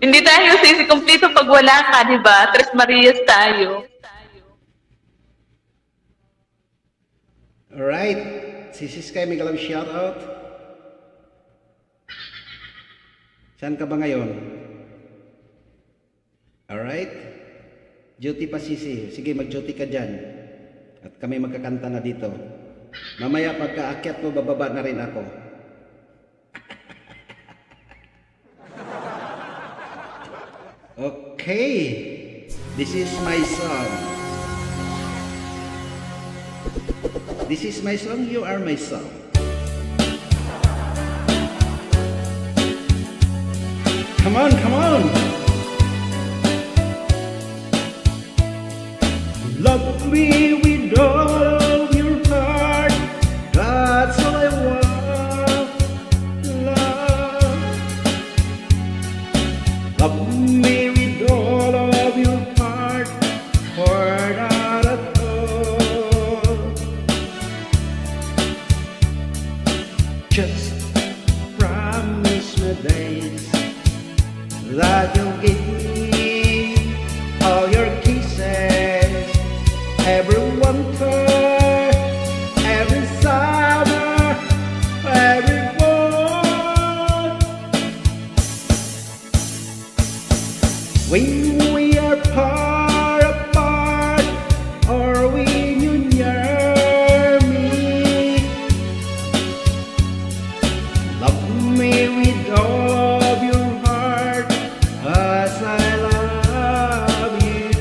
Hindi tayo Sisi kompleto pag wala ka, di ba? Tres Marias tayo. Alright. Sisi Sky, may galang shoutout. Saan ka ba ngayon? Alright. Duty pa, Sisi. Sige, mag-duty ka dyan. At kami magkakanta na dito. Mamaya pagka-akyat mo, bababa na rin ako. Okay. This is my song. This is my song, you are my song. Come on, come on. Love me with all your heart. That's all I want. Love. Love me Just promise me days that you'll give me all your kisses every winter, every summer, every fall. When we are far apart, or when you near me, love me with all of your heart as I love you.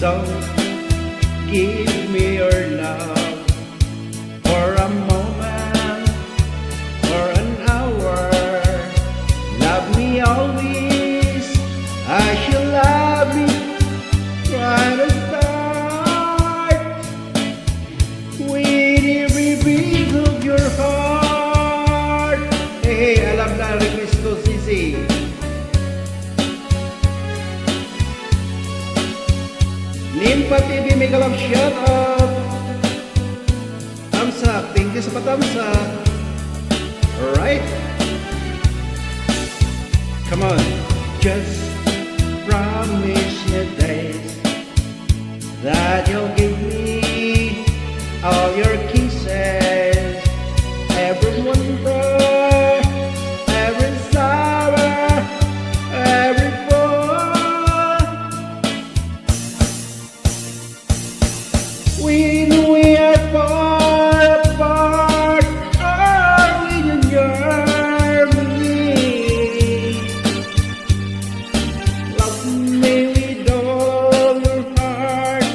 Don't give me your love for a moment or an hour. Love me always as you love me right at the start. With every beat of your heart. Hey, alam na request ko, Sisi. Nimpa TV, mega love shout out. Thumbs up, thank you sa pa-thumbs up. Alright. Come on, just promise me days that you'll give me all your kisses every winter, every summer, every fall. When we are far apart, or when you're me, love me with all your heart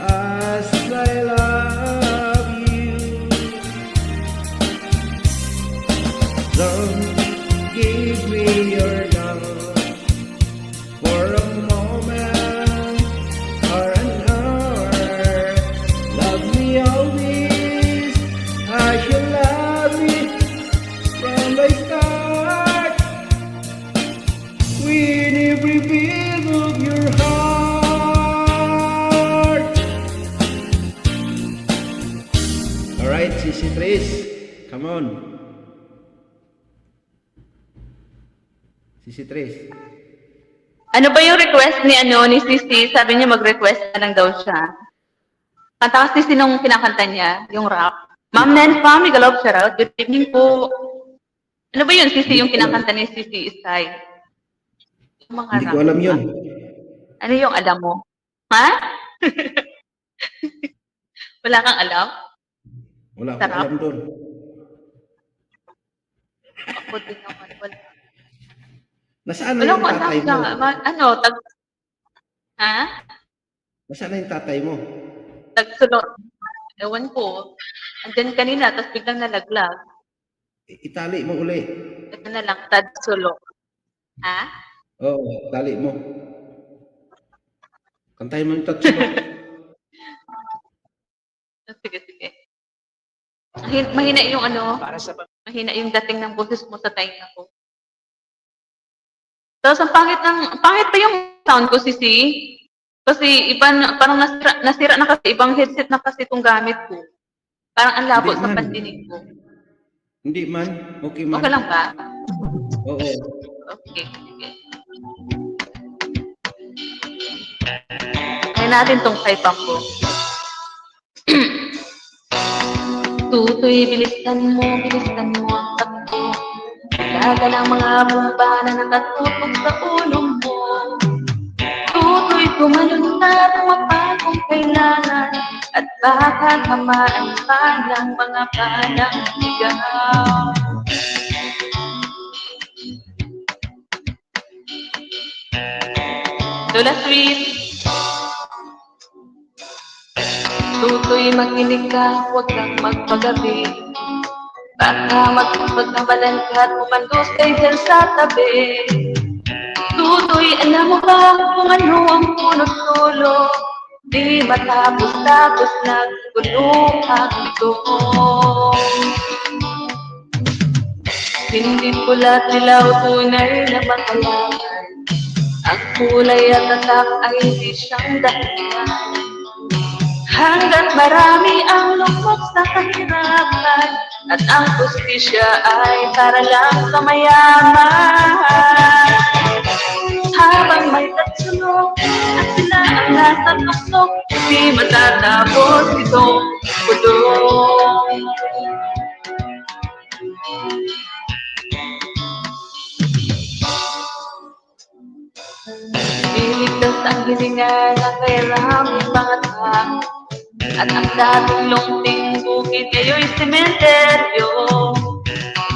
as I love you. Don't give me your love for a moment or an hour. Love me always as you love me from the start. With every beat of your heart. Alright, Sisi Tris, come on. Sisi Tris. Ano ba yung request ni ni Sisi? Sabi niya mag-request na lang daw siya. Kanta kasi sinong kinakanta niya, yung rap. Ma'am Nenfa, mega love shout out. Good evening po. Ano ba yun, Sisi, yung kinakanta ni Sisi Isay? Yung mga Hindi rap. ko alam yun. Ano yung alam mo? Ha? Wala kang alam? Wala akong Sarap. alam doon. Ako din naman. Wala. Nasaan na Wala yung ko alam tatay mo? ka. Ano, ha? Nasaan na yung tatay mo? Tagsulot. Ewan ko. Andyan kanina, tapos biglang nalaglag. Itali mo uli. Ito na lang, tagsulot. Ha? Oo, tali mo. Kantahin mo yung tatsulo. Sige, sige. Mahina yung mahina yung dating ng boses mo sa tainga ko. Tapos ang pangit pa yung sound ko, Sisi. Kasi parang nasira na kasi, ibang headset na kasi itong gamit ko. Parang ang labo Hindi sa man. pandinig ko. Hindi man. Okay man. Okay lang ba? Oo. Okay, sige. Kaya natin tong kay Pambo. Tutoy, bilisan mo ang takbo. Laga ng mga bomba na nakatutok sa ulo mo. Tutoy, tumalon na tumapa kung kailangan. At baka tamaan pa ng mga balang ligaw. Lola Sweet, tutoy makinig ka, huwag kang magpagabi. Baka magpagkamalan ka at pumandusay dyan sa tabi. Tutoy, alam mo ba kung ano ang punot dulo? Di matapos-tapos naggulo ang ito. Hindi pula't dilaw, tunay na makalaman. Ang kulay at tatak ay hindi siyang dahilan. Hanggat marami ang lungkot sa kahirapan at ang hustisya ay para lang sa mayaman. Habang may tatsulok at sila ang nasa tuktok, di matatapos itong bulong. Iligtas ang hininga ng kairaming mga tao, at ang dating lungting bukid ngayo'y sementeryo.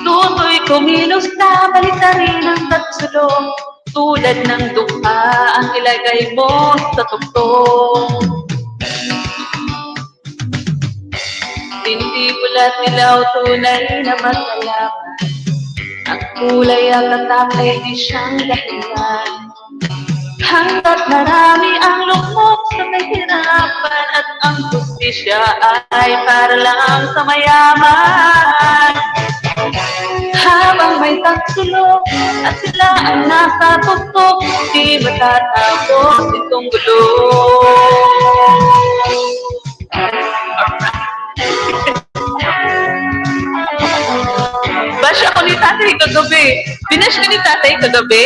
Tuto'y kumilos na balitarin ang tatsulong, tulad ng dukha ang ilagay mo sa tuktong. Hindi pula't ilaw, tunay na magkalaman, ang kulay at katakay di siyang dahilan. Hanggat marami ang lungkot sa kahirapan at ang hustisya ay para lang sa mayaman. Habang may tatsulok at sila ang nasa tuktok, di matatapos itong gulo. Bash ako ni tatay kagabi. Binash ka ni tatay kagabi?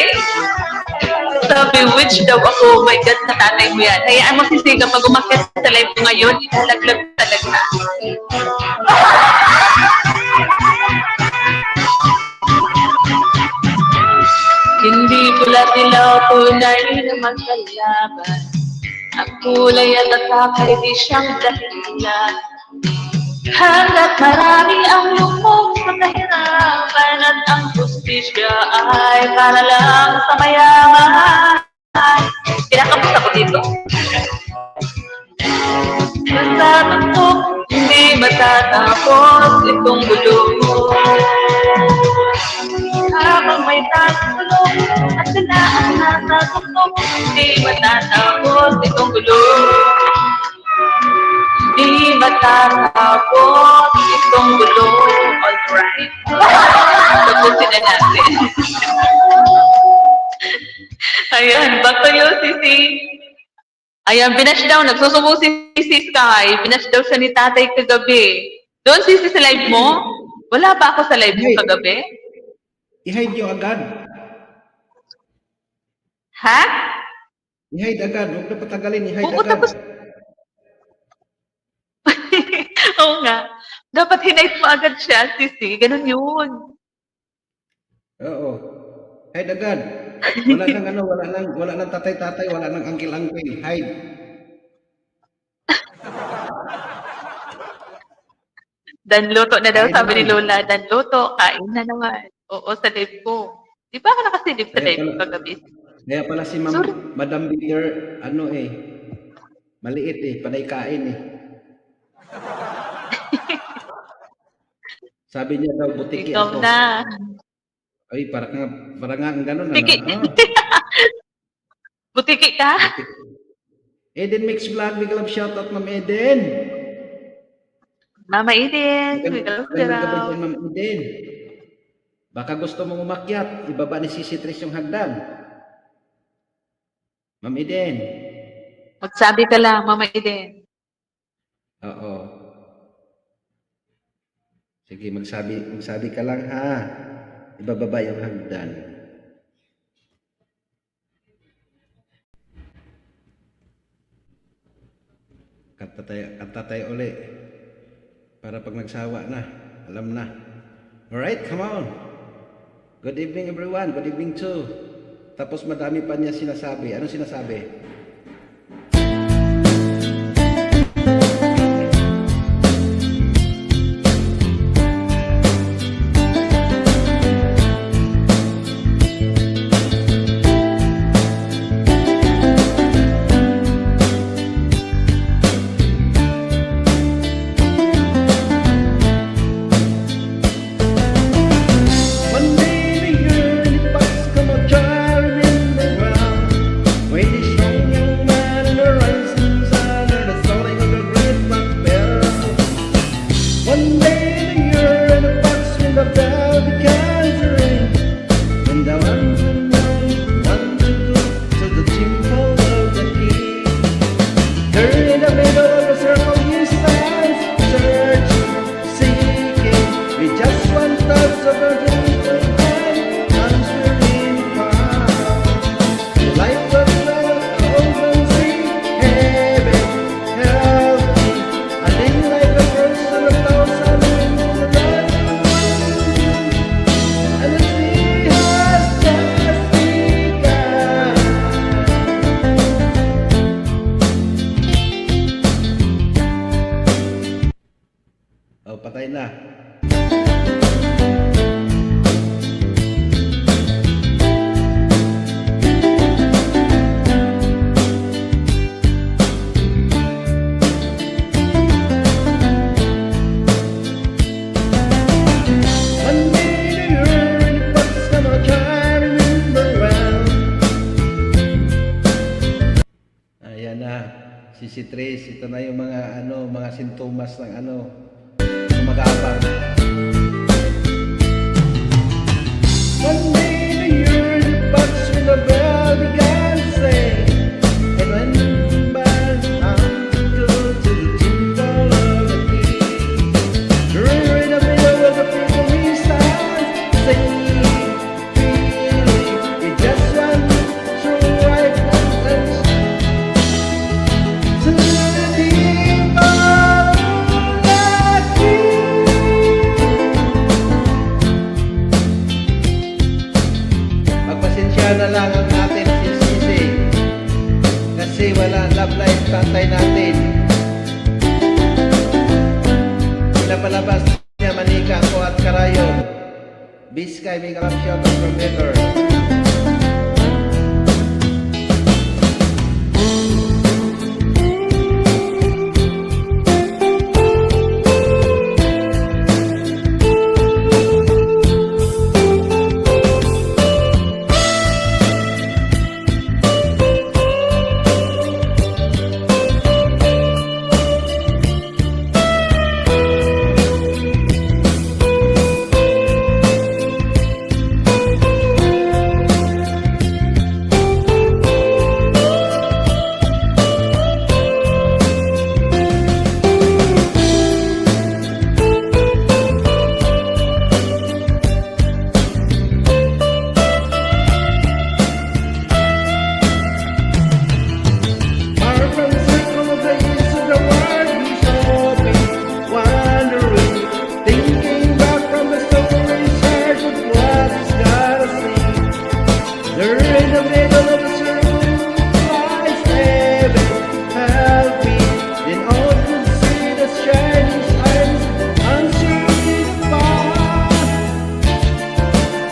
Sabi, which daw ako, my God, na tatay mo yan. Hayaan mo si Siga, pag umakyat sa live ko ngayon, ilalaglag talaga. Hindi pula't ilaw, tunay na magkalaban, ang kulay at atakay di siyang dahilan. Hanggat marami ang lungkot sa kahirapan at ang hustisya ay para lang sa mayaman. Kinakabot ako dito. Basta tuktok, hindi matatapos itong bulong. Habang may tatulog at sila ang nasa tuktok, hindi matatapos itong bulong. Di matatapos itong gulo. Alright. Tapusin na natin. Ayan, back to you, Sisi. Ayan, binash daw. Nagsusubo si Sisi Sky. Binash daw siya ni tatay kagabi. Doon, Sisi, sa live mo? Wala ba ako sa live mo kagabi? I-hide nyo agad. Ha? I-hide agad. Huwag na patagalin. I-hide Oo, agad. tapos... Oo nga. Dapat hinahit mo agad siya, Sisi. Ganun yun. Oo. Hide agad. Wala nang tatay-tatay, wala nang uncle-uncle. Hide. Danluto na daw, Kain sabi ni naman. Lola. Danluto, kain na naman. Oo, sa live ko. Di ba ako nakasilip sa Kaya live ko pala- kagabi? Kaya pala si Sorry. Madam Peter, maliit panay kain Sabi niya daw, butiki Ikaw ako. na. Ay, parang nga ang ganun. Butiki. Butiki ka? Eden Mix Vlog, big love shoutout, Ma'am Eden. Mama Eden. Magandang gabi din, Ma'am Eden. Baka gusto mong umakyat, ibaba ni Sisi Tris yung hagdan. Ma'am Eden. Magsabi ka lang, Mama Eden. Oo. Sige, magsabi ka lang ha. Ibababa yung hagdan. Kanta tayo uli. Para pag nagsawa na, alam na. Alright, come on. Good evening everyone. Good evening too. Tapos madami pa niya sinasabi. Anong sinasabi? One day the universe come a driving around. When the sun si Trace, ito na yung mga mga sintomas ng mag-aabang. One day the year the bucks with a bell began to sing, and when bells go to the jingle of the key, you're in the middle of the people we stand, singing, feeling, it just runs through right and to the deep of the key. Pagpasensya na lang ang ating sisisi kasi wala love life tatay natin. Pinapalabas niya manika ko at karayo. Biskay may kalap siya from better. Far from the circle of the east of the world, we shall be wandering, thinking back from the story shared with what is gotta see. There in the middle of the circle lies heaven, help me. Then all could see the shining stars, uncertain path.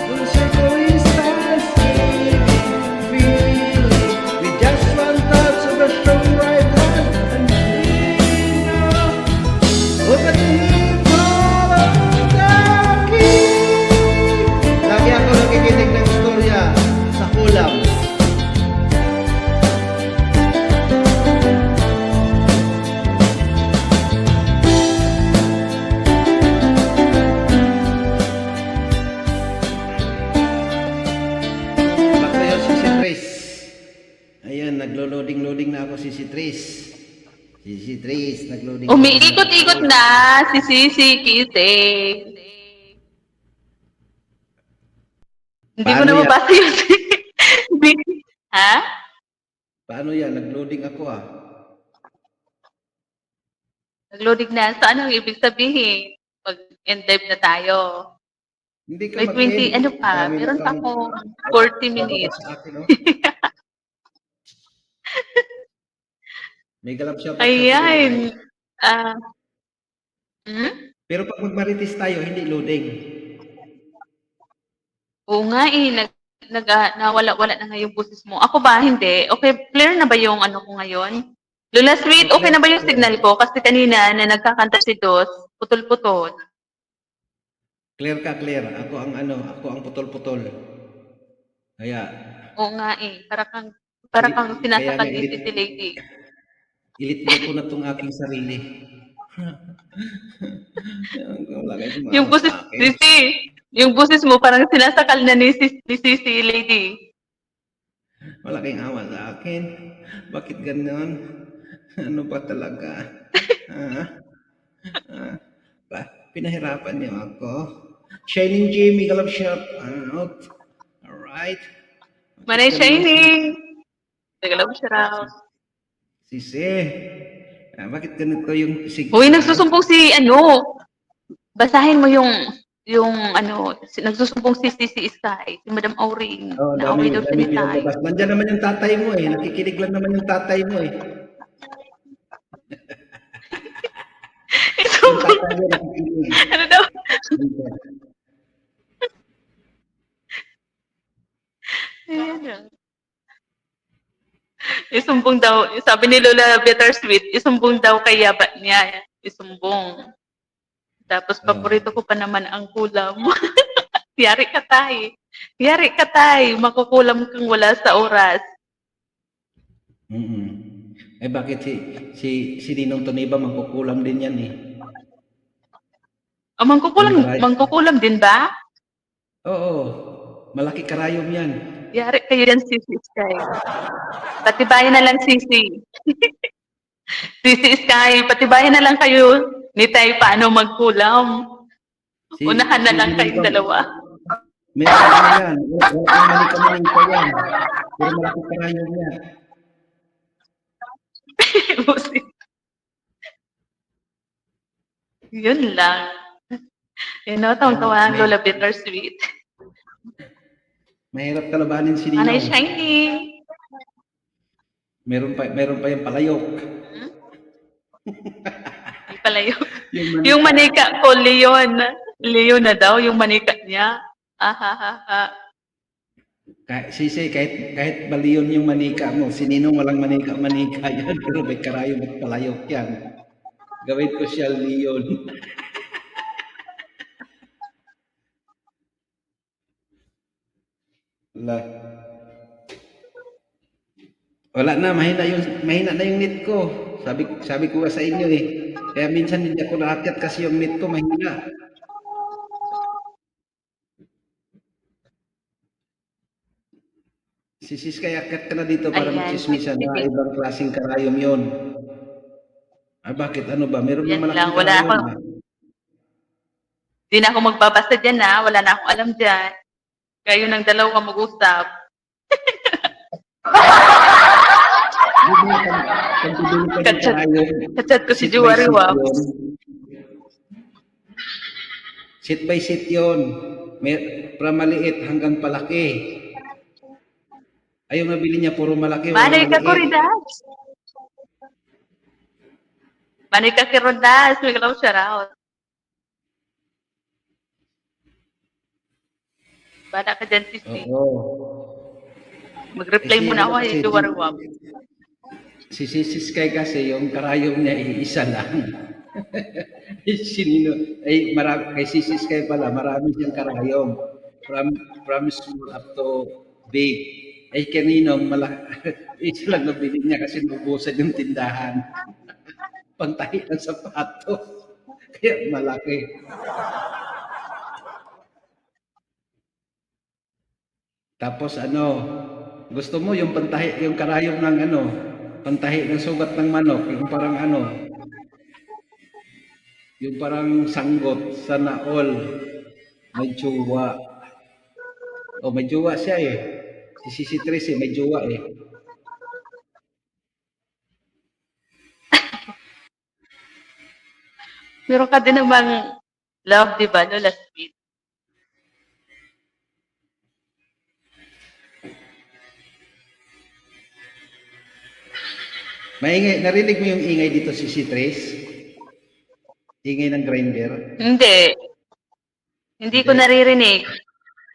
The circle we stand, feeling, we just one touch of the strong right hand, and we know, oh, but we follow the key. Lagi ako nakikinig ng istorya sa kulam. Pagkayo si Trace. Ayan, naglo-loading na ako si Trace. Si Trace, nagloading. Umiikot-ikot na si Sisi Kising. Hindi ko Paano na yan? mabasa yun. Ha? Paano yan? Nagloading ako ah. Nag-loading na. So, anong ibig sabihin? Mag-end live na tayo. Hindi ka May 20, ano pa? Marami na Meron pa kang- ako 40 bababa minutes. sa akin, oh. May galap siya. Ayan. Ah. Pero pag magmarites tayo, hindi loading. Oo nga eh. Nawala-wala na nga yung boses mo. Ako ba? Hindi. Okay, clear na ba yung ano ko ngayon? Lola Sweet, okay na ba yung signal ko? Kasi kanina na nagkakanta si Dos, putol-putol. Clear ka, clear. Ako ang putol-putol. Kaya, Oo nga eh. Para kang sinasakal Kaya ni nga, si Lady. ilitlo ko na tong aking sarili. Wala kayong tumawa Yung boses, sa akin. Sisi, yung boses mo parang sinasakal na ni Sisi Lady. Wala kayong awa sa akin. Bakit ganon? Ano ba talaga? Pinahirapan niyo ako. Shining Jamie, Galap Shop. Out. Alright. Manay Shining. Tagalaw siya raw. Sisi. Bakit ganito yung Uy, nagsusumbong si ano. Basahin mo yung ano, nagsusumbong si Sky, si Madam Auring. Oh, Na-away daw siya ni Tay. pinababas. Nandiyan naman yung tatay mo eh. Nakikinig lang naman yung tatay mo eh. Yung tatay mo nakikinig. Ano daw? Ayan. Isumbong daw, sabi ni Lola Bittersweet, isumbong daw kay yaba niya. Isumbong. Tapos paborito ko pa naman ang kulam. Yari ka tay. Yari ka tay. Makukulam kang wala sa oras. Eh bakit si Ninong Tony ba mangkukulam din yan eh? O, mangkukulam din ba? Oo, malaki karayom yan. Yari kayo yan, Sisi Sky. Patibayan na lang, Sisi. Sisi Sky, patibayan na lang kayo ni Tay paano magkulam. Unahan na lang kayong dalawa. Meron na yan. Wala manika-manika pa yan. Pero malaki karayom yan. Yun lang. You know, tawang-tawa ang Lola Bittersweet. Mahirap kalabanin si Anay Ninong. Shiny. Meron pa yung palayok. Ay pala yun. Yung Yung manika ko, Leon. Leon na daw, yung manika niya. Sisi, kahit baliyon yung manika mo, si Ninong walang manika yan, pero may karayom at palayok yan. Gawin ko siya Leon. Wala na, mahina na yung net ko. Sabi ko sa inyo eh. Kaya minsan hindi ako naakyat kasi yung net ko mahina. Sis, kaya akyat ka na dito para Ayan. magchismisan na ibang klaseng karayom yon. Ah, bakit? Ano ba? Meron Yan na malaking lang, wala karayom ako. ah. Di na ako magbabasa dyan na. Wala na akong alam dyan. Kayo ng dalawa mag-usap. Kachat ko si Juwari Waps. Sit by sit yun. From maliit hanggang palaki. Ayaw nabili niya, puro malaki. Manay ka ko, Ridas. Manay ka ki Rodas. May kalaw siya raw. Bala ka dyan, Sisi. Oo. Mag-reply muna ako kay Juwari Waps. Si Sis Kay kasi yung karayom niya isa lang. Ay marami kay Sis Kay pala, marami siyang karayom. From small up to big. Ay kaninong isa lang nabili niya kasi nabubusan yung tindahan. Pantahi ng sapato. Kaya malaki. Tapos gusto mo yung pantahi, yung karayom ng pantahi ng sugat ng manok, yung parang yung parang sanggot, sana all, may jowa. O may jowa siya eh. Si Sisi Tracy may jowa eh. Meron ka din namang love, di ba? Lola Sweet. Maingay, narinig mo yung ingay dito Sisi Trace? Ingay ng grinder? Hindi. Hindi ko naririnig.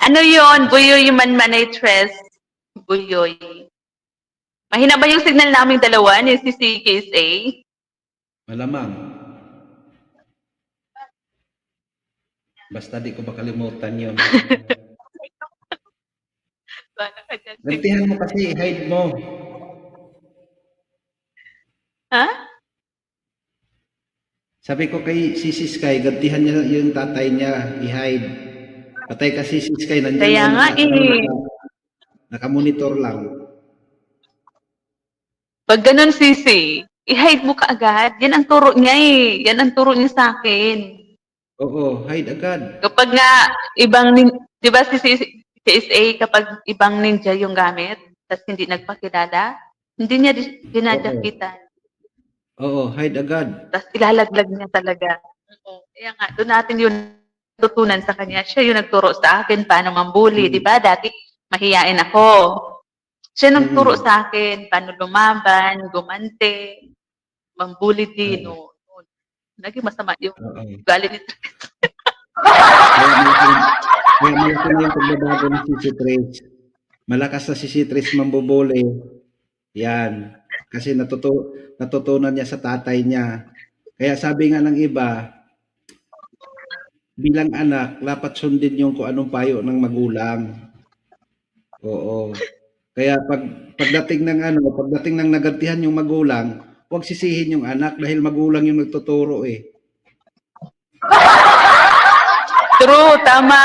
Ano yon? Buyoy yung manmanay tres. Buyoy. Mahina ba yung signal naming dalawa ni si KSA? Malamang. Basta di ko makalimutan yun. Bala ka dyan. Gantihan mo kasi, hide mo. Ha? Sabi ko kay Sisi Sky, gantihan niya yung tatay niya, i-hide. Patay kasi si Sky, nandiyan Kaya lang, nga eh. nakamonitor lang. Pag ganun, Sisi, i-hide mo kaagad. Yan ang turo niya eh. Yan ang turo niya sa akin. Oo, hide agad. Kapag nga ibang, di ba si KSA, kapag ibang ninja yung gamit, tapos hindi nagpakilala, hindi niya dinadakitan. Oo, hide agad. Tapos ilalaglag niya talaga. Kaya nga, doon natin yun tutunan sa kanya. Siya yung nagturo sa akin paano mambuli. Di ba? Dati mahiyain ako. Siya nagturo sa akin paano lumaban, gumante, mambuli din. No. Naging masama yung galit nito. Kaya malaki na yung pagbabago ng Sisi Trace. Malakas na si Sisi Trace mambubuli. Yan. Kasi natutunan niya sa tatay niya. Kaya sabi nga ng iba, bilang anak, dapat sundin yung kung anong payo ng magulang. Oo. Kaya pagdating ng ano, pagdating ng nagantihan yung magulang, huwag sisihin yung anak dahil magulang yung nagtuturo eh. True, tama.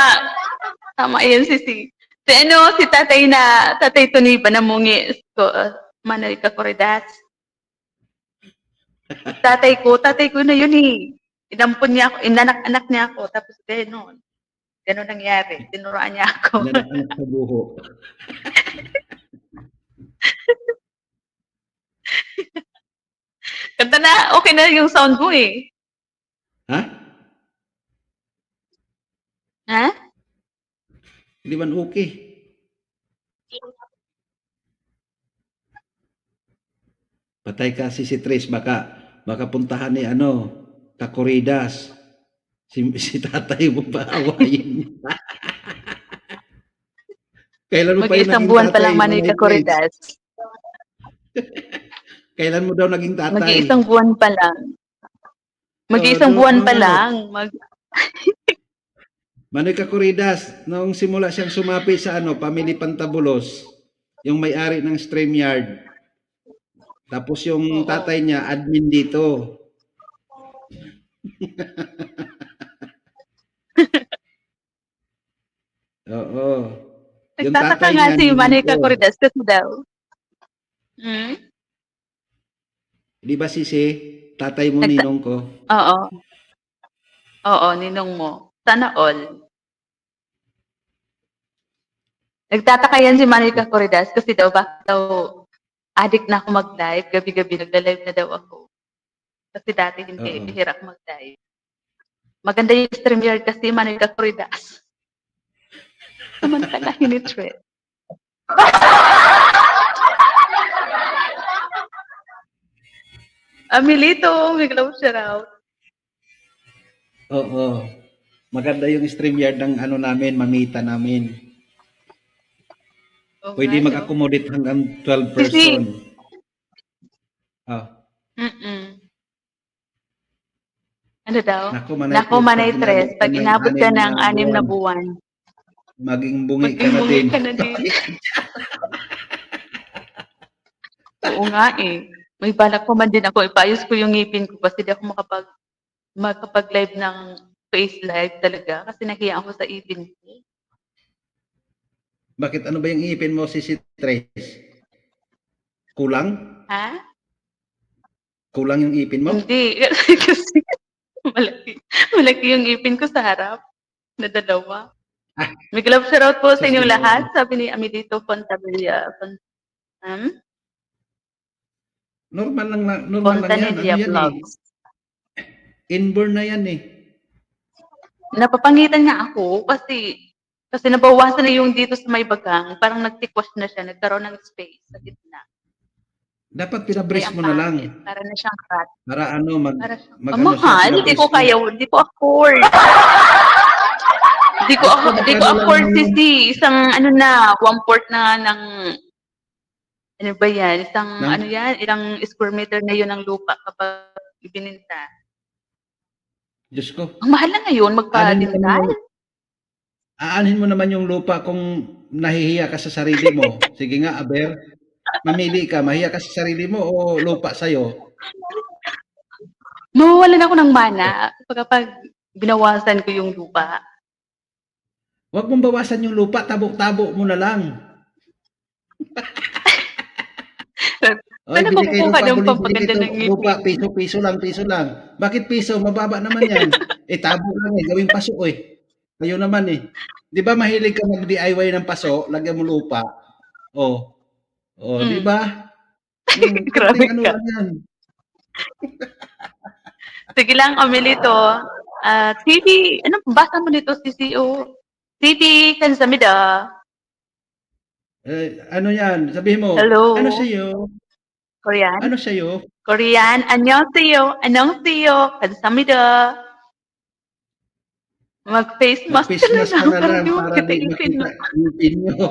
Tama yan si ano, si tatay Tony ba namungi ko, Manay Kakoridas. Tatay ko na yun eh. Inampun niya ako, inanak-anak niya ako, tapos gano'n. Gano'n nangyari, tinuruan niya ako. Anak sa buho. Kanta na, okay na yung sound mo eh. Ha? Ha? Hindi man okay. Patay kasi si Trace, baka puntahan ni ano, Kakoridas. Si tatay mo pa awayin. Kailan mo pa yung Mag-isang naging buwan pa tatay, lang Manay Manay Trace? Kakoridas. Kailan mo daw naging tatay? Mag-iisang buwan pa lang. Mag-iisang Oo, buwan pa ano? lang. Manay Kakoridas, noong simula siyang sumapi sa ano, Family Pantabulos, yung may-ari ng StreamYard. Tapos yung tatay niya, admin dito. Oo. Yung Nagtataka tatay nga niya, si Manay nandito. Kakoridas kasi daw. Hmm? Di ba sisi, tatay mo, Nagta- ninong ko? Oo. Oo, ninong mo. Sana all. Nagtataka yan si Manay Kakoridas kasi daw bakit daw addict na ako mag-live. Gabi-gabi nagla-live na daw ako. Kasi dati hindi, Oo. bihira ako mag-live. Maganda yung StreamYard kasi Manay Kakoridas. Samantala, hinitreat. Amilito, may glow shout out. Oo. Maganda yung StreamYard ng ano namin, mamita namin. Oo Pwede nga, no? mag-accommodate hanggang 12 Sisi. person. Oh. Ano daw? Naku, Manay Naku, Tres, Manay pag Tres, inabot pag ka ng inabot ka ng 6 na buwan, buwan, maging bungi ka na mag-imbungi din. ka na din. Oo nga eh. May balak ko man din ako. Ipayos ko yung ngipin ko kasi di ako makapag-live ng face live talaga kasi nahiya ako sa ipin ko. Bakit ano ba yung ipin mo, si Trace? Kulang? Ha? Kulang yung ipin mo? Hindi. Kasi malaki yung ipin ko sa harap na dalawa. May love shoutout po sa Sus, inyong Ginoo. lahat. Sabi ni Amidito Fontabilia. Normal lang yan. Ano Fontanelia yan eh? Vlogs. Inborn na yan eh. Napapangitan nga ako kasi nabawasan na yung dito sa may bagang. Parang nagtikwas na siya. Nagkaroon ng space sa gitna. Dapat Ay, pinabris ang mo na lang. pangit. Para na siyang rat. Para ano, Para siyang, mag ang ano siya, mahal. Hindi pinabris ko mo. kaya. Hindi ko afford. Hindi ko Magkano lang afford naman si isang ano na, 1/4 na ng ano ba yan? Isang Ng- ano yan? Ilang square meter na yun ng lupa kapag ibininta. Diyos ko. Ang mahal na ngayon magpa-dental. Aanhin mo naman yung lupa kung nahihiya ka sa sarili mo. Sige nga, Aber. Mamili ka, mahiya ka sa sarili mo o lupa sa'yo? Mawawalan ako ng mana kapag binawasan ko yung lupa. Huwag mong bawasan yung lupa, tabo-tabo mo na lang. Oy, Saan ako bili kayo kukuha ng bili pampaganda dito, ng ngipin? lupa, piso lang. Bakit piso? Mababa naman yan. Tabo lang eh, gawing paso eh. Kayo naman eh. Di ba mahilig ka mag-DIY ng paso, lagyan mo lupa? Di ba? Grabe konting ano ka. lang yan. Sige lang, Amelito. TV, ano basa mo nito, CCO? TV, kansamida. Ano yan? Sabihin mo, Hello. ano sa'yo? Korean? Ano sa'yo? Korean, annyeonghaseyo. Annyeonghaseyo. Kansamida. Mag-face mask Mag-face mask ka na para lang di mo para di kita-ipin mo. makita yung pin nyo.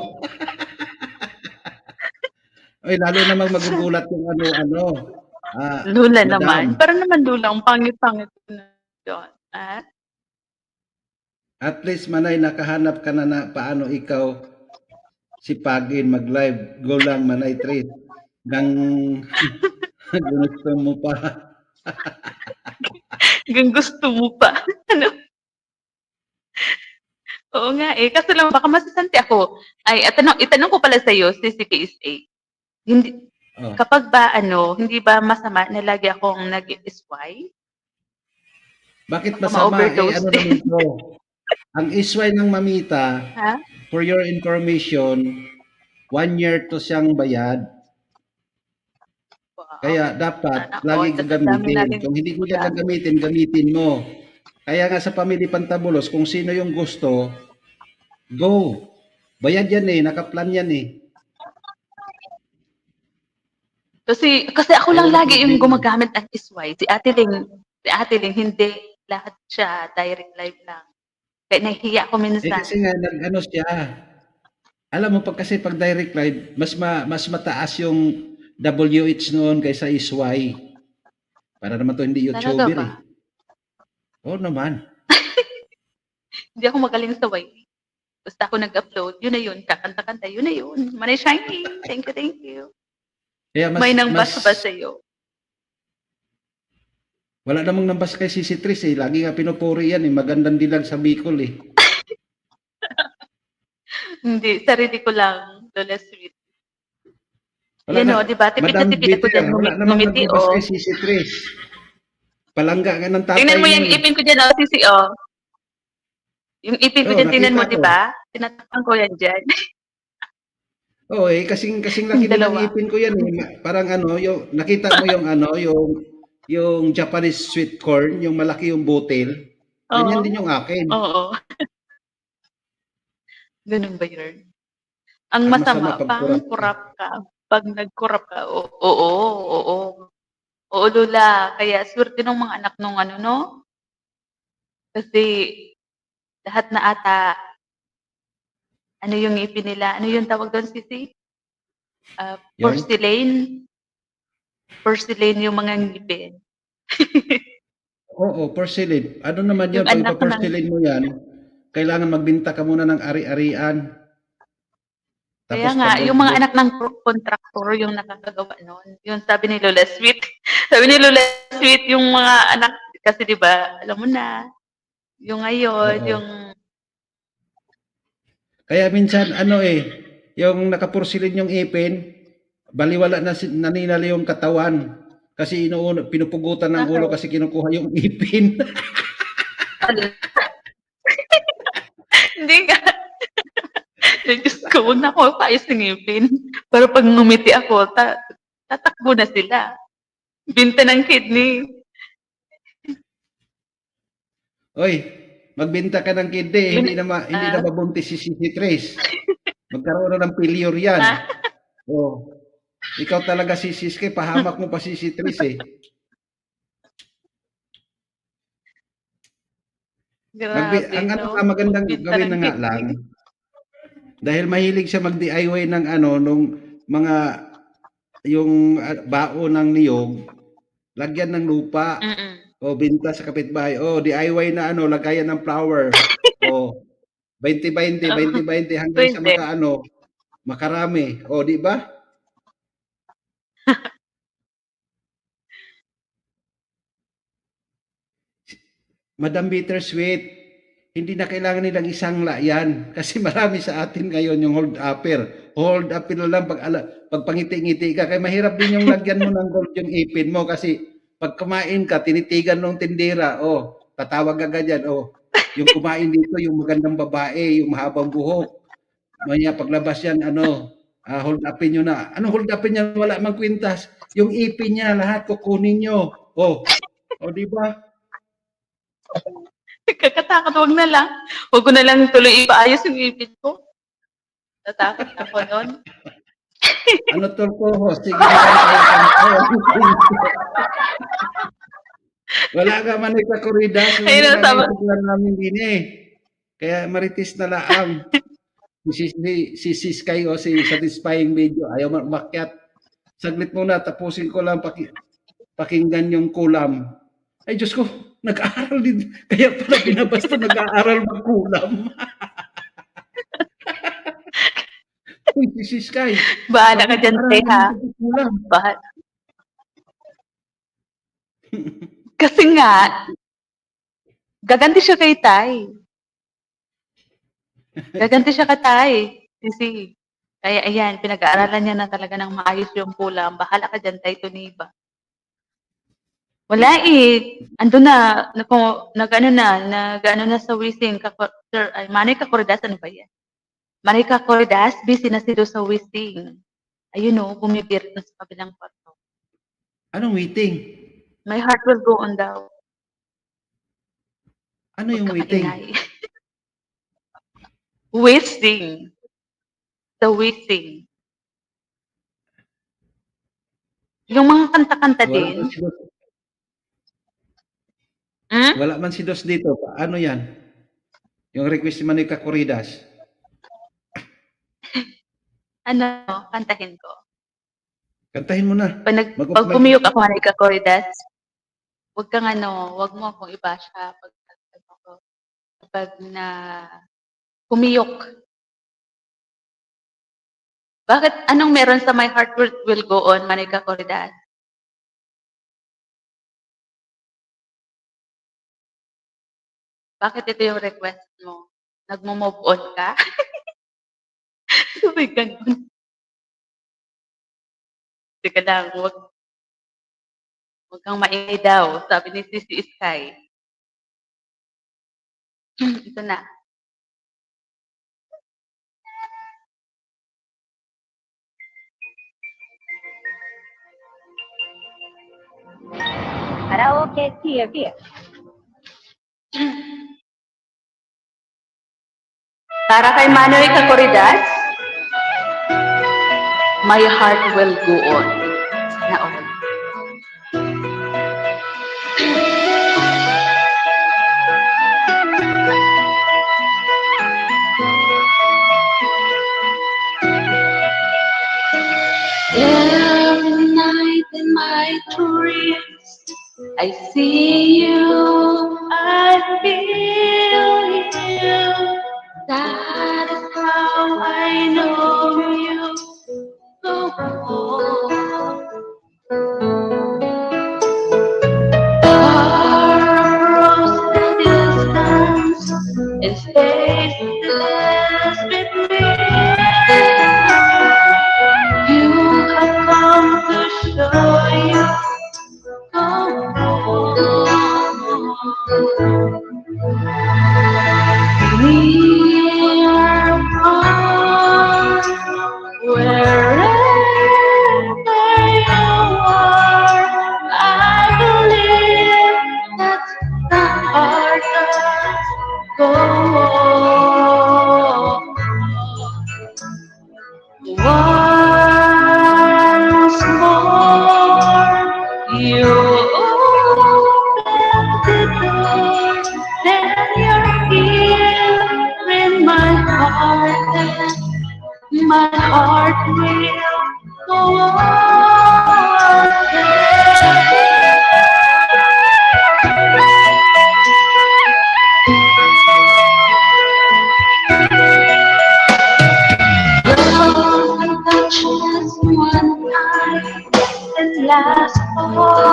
Oy, lalo namang magugulat yung ano. Lula madam. naman. Para naman lula. Ang pangit-pangit na yun. At least, Manay, nakahanap ka na paano ikaw sipagin mag-live. Go lang manay Tris. Gang gusto mo pa. Hanggang gusto mo pa. Ano? Oo nga eh. Kaso lang, baka masasanti ako. Ay, itanong ko pala sa'yo, si CPSA. Hindi, Oh. kapag ba, hindi ba masama na lagi akong nag-SY? Bakit Baka masama? ma-overdose Ano din. naman to? Ang isway ng mamita, Ha? for your information, 1 year to siyang bayad. Wow. Kaya dapat Sana lagi all. Ang dami gagamitin. natin Kung hindi mo siya ulam. gagamitin, gamitin mo. Kaya nga sa Pamilya Pantabulos, kung sino yung gusto, go. Bayad yan eh, nakaplan yan eh. Kasi ako lang Wala lagi yung problema. gumagamit ng SY. Si Ate Ling, hindi. Lahat siya, direct live lang. Kaya nahihiya ako Eh minsan. kasi nga, nag-ano siya. Alam mo, pag direct live, mas mataas yung WH noon kaysa ISY. Para naman to hindi Talaga YouTuber ba? eh. Oo naman. Hindi ako magaling sa YT. Basta ako nag-upload, yun na yun. Kakanta-kanta, yun na yun. Manay Shiny, thank you. Kaya May nang basa ba sa'yo? wala namang nambas kay Sisi Tris eh. Lagi nga pinupuri yan eh. Magandang dilag sa Bicol eh. Hindi, sarili ko lang. Lola Sweet. Wala Yan na, o, di ba? Madam Tipid-tipid ako Bitter, dyan wala namang ngumiti nagbabas o. kay Sisi Tris. Palangga nga ng tatay Tingnan mo yung eh. ipin ko dyan o, Sisi o. Yung ipin ko Oo, dyan, tingnan mo, nakita di ko. ba? Tinatakpan ko yan dyan. Oo eh, kasing laki din ng Dalawa. ipin ko yan eh. Parang yung, nakita mo yung yung Japanese sweet corn, yung malaki yung butil. Ganyan Oo. din yung akin. Oo. Ganun ba yun? Ang Ang masama masama, pag pang kurap ka. kurap ka. Pag nag-kurap ka, oo. Oo, Lola. Kaya swerte ng mga anak nung no? Kasi lahat na ata, ano yung ngipin nila? Ano yung tawag doon, Sisi? Yung? Porcelain. Porcelain yung mga ngipin. Oo, porcelain. Ano naman Yung yun, pag anak ko ng... ipa-porcelain mo yan, kailangan magbinta ka muna ng ari-arian. Kaya Tapos nga, pag yung mga anak ng kontraktor yung nakakagawa noon. Yung sabi ni Lola Sweet. Sabi ni Lola Sweet, yung mga anak, kasi di ba, alam mo na, yung ngayon, Oo. yung... Kaya minsan yung nakaporcelain yung ipin, baliwala na naninali yung katawan. Kasi pinupugutan ng ulo kasi kinukuha yung ipin. Hindi nga. Diyos ko, huwag na ako paayos ng ngipin. Pero pag ngumiti ako, tatakbo na sila. Binta ng kidney. Oy, magbenta ka ng kidney, hindi na mabuntis si Sisi Tris. Magkaroon na ng failure yan. Oh. Ikaw talaga si Siske, pahamak mo pa si Sisi Tris eh. Grabe, Ang no? magandang Magbenta gawin ng na nga kidney. lang, dahil mahilig siya mag-DIY ng nung mga yung baon ng niyog, lagyan ng lupa. Mm-mm. O binta sa kapitbahay. O DIY na lagayan ng flower. O 20-20, 20-20 hanggang sa Pwede. makarami. O di ba? Madam Bittersweet, hindi na kailangan nilang isangla yan. Kasi marami sa atin ngayon yung hold upper. Hold upper lang pag pangiti-ngiti ka. Kaya mahirap din yung lagyan mo ng gold yung ipin mo. Kasi pag kumain ka, tinitigan ng tindera. Tatawag agad yan. Yung kumain dito, yung magandang babae, yung mahabang buhok. Maya paglabas yan, hold upin nyo na. Anong hold upin niya? Wala mang kwintas. Yung ipin niya, lahat kukunin nyo. Di ba? Kakatakot, huwag na lang. Huwag ko na lang tuloy ipaayos yung ipin ko. Natakot ako nun. Ano tol ko? Sige na wala ka man nagkakorida. So Ayun hindi ang tama. lang namin din eh. Kaya maritis na laang. Si Siskay o si Satisfying Video. Ayaw makyat. Saglit muna. Tapusin ko lang pakinggan yung kulam. Ay Diyos ko. Nag-aaral din. Kaya pala binabasta nag-aaral magkulam. si Sky. Bahala ka dyan, te, ha? Kulang. Bahala. Kasi nga, gaganti siya kay Tay. Gaganti siya kay Tay. Sisi. Kaya ayan, pinag-aaralan niya na talaga ng maayos yung kulang. Bahala ka dyan, Tay Tuniba. Wala eh. Ando na, nag-ano na sa Wising. Manay Kakoridas, ano ba yan? Manay Kakoridas, busy na sila sa Wising. Ayun o, bumibir na sa kabilang kwarto. Anong waiting? My heart will go on daw. Ano yung Huwag ka waiting? maingay. Wising. The Wising. Yung mga kanta-kanta Wala man din. si Dos. Hmm? Wala man si Dos dito. Ano yan? Yung request ni Manika Corridas. Ano, kantahin ko. Kantahin mo na. Pag pumiyok ako, Manay Kakoridas, huwag kang huwag mo akong ibasya pag na pumiyok. Bakit? Anong meron sa My Heart Will Go On, Manay Kakoridas? Bakit ito yung request mo? Nagmo-move on ka? Sabi ganun. Teka lang, huwag kang maingay daw, sabi ni Sisi Sky. Ito na. Karaoke TV. Para kay Manoy Kakoridas, My Heart Will Go On. Sana all. Every night in my dreams, I see you, I feel you. That is how I know you. Go on. Far across the distance, in spaces between. You have come to show you. Go on. Near, far, wherever you are, I believe that's the heart that goes. Once more, you open the door, then you're here in my heart, and my heart will go Love touches one time and lasts for a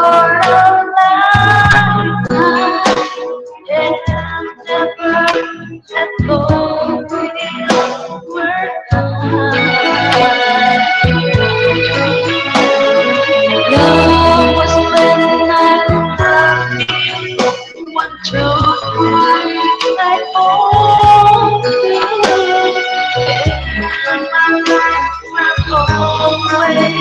lifetime, and never let go till we're Love was when I loved you, 1, 2, 3, I hold you. And my life will always go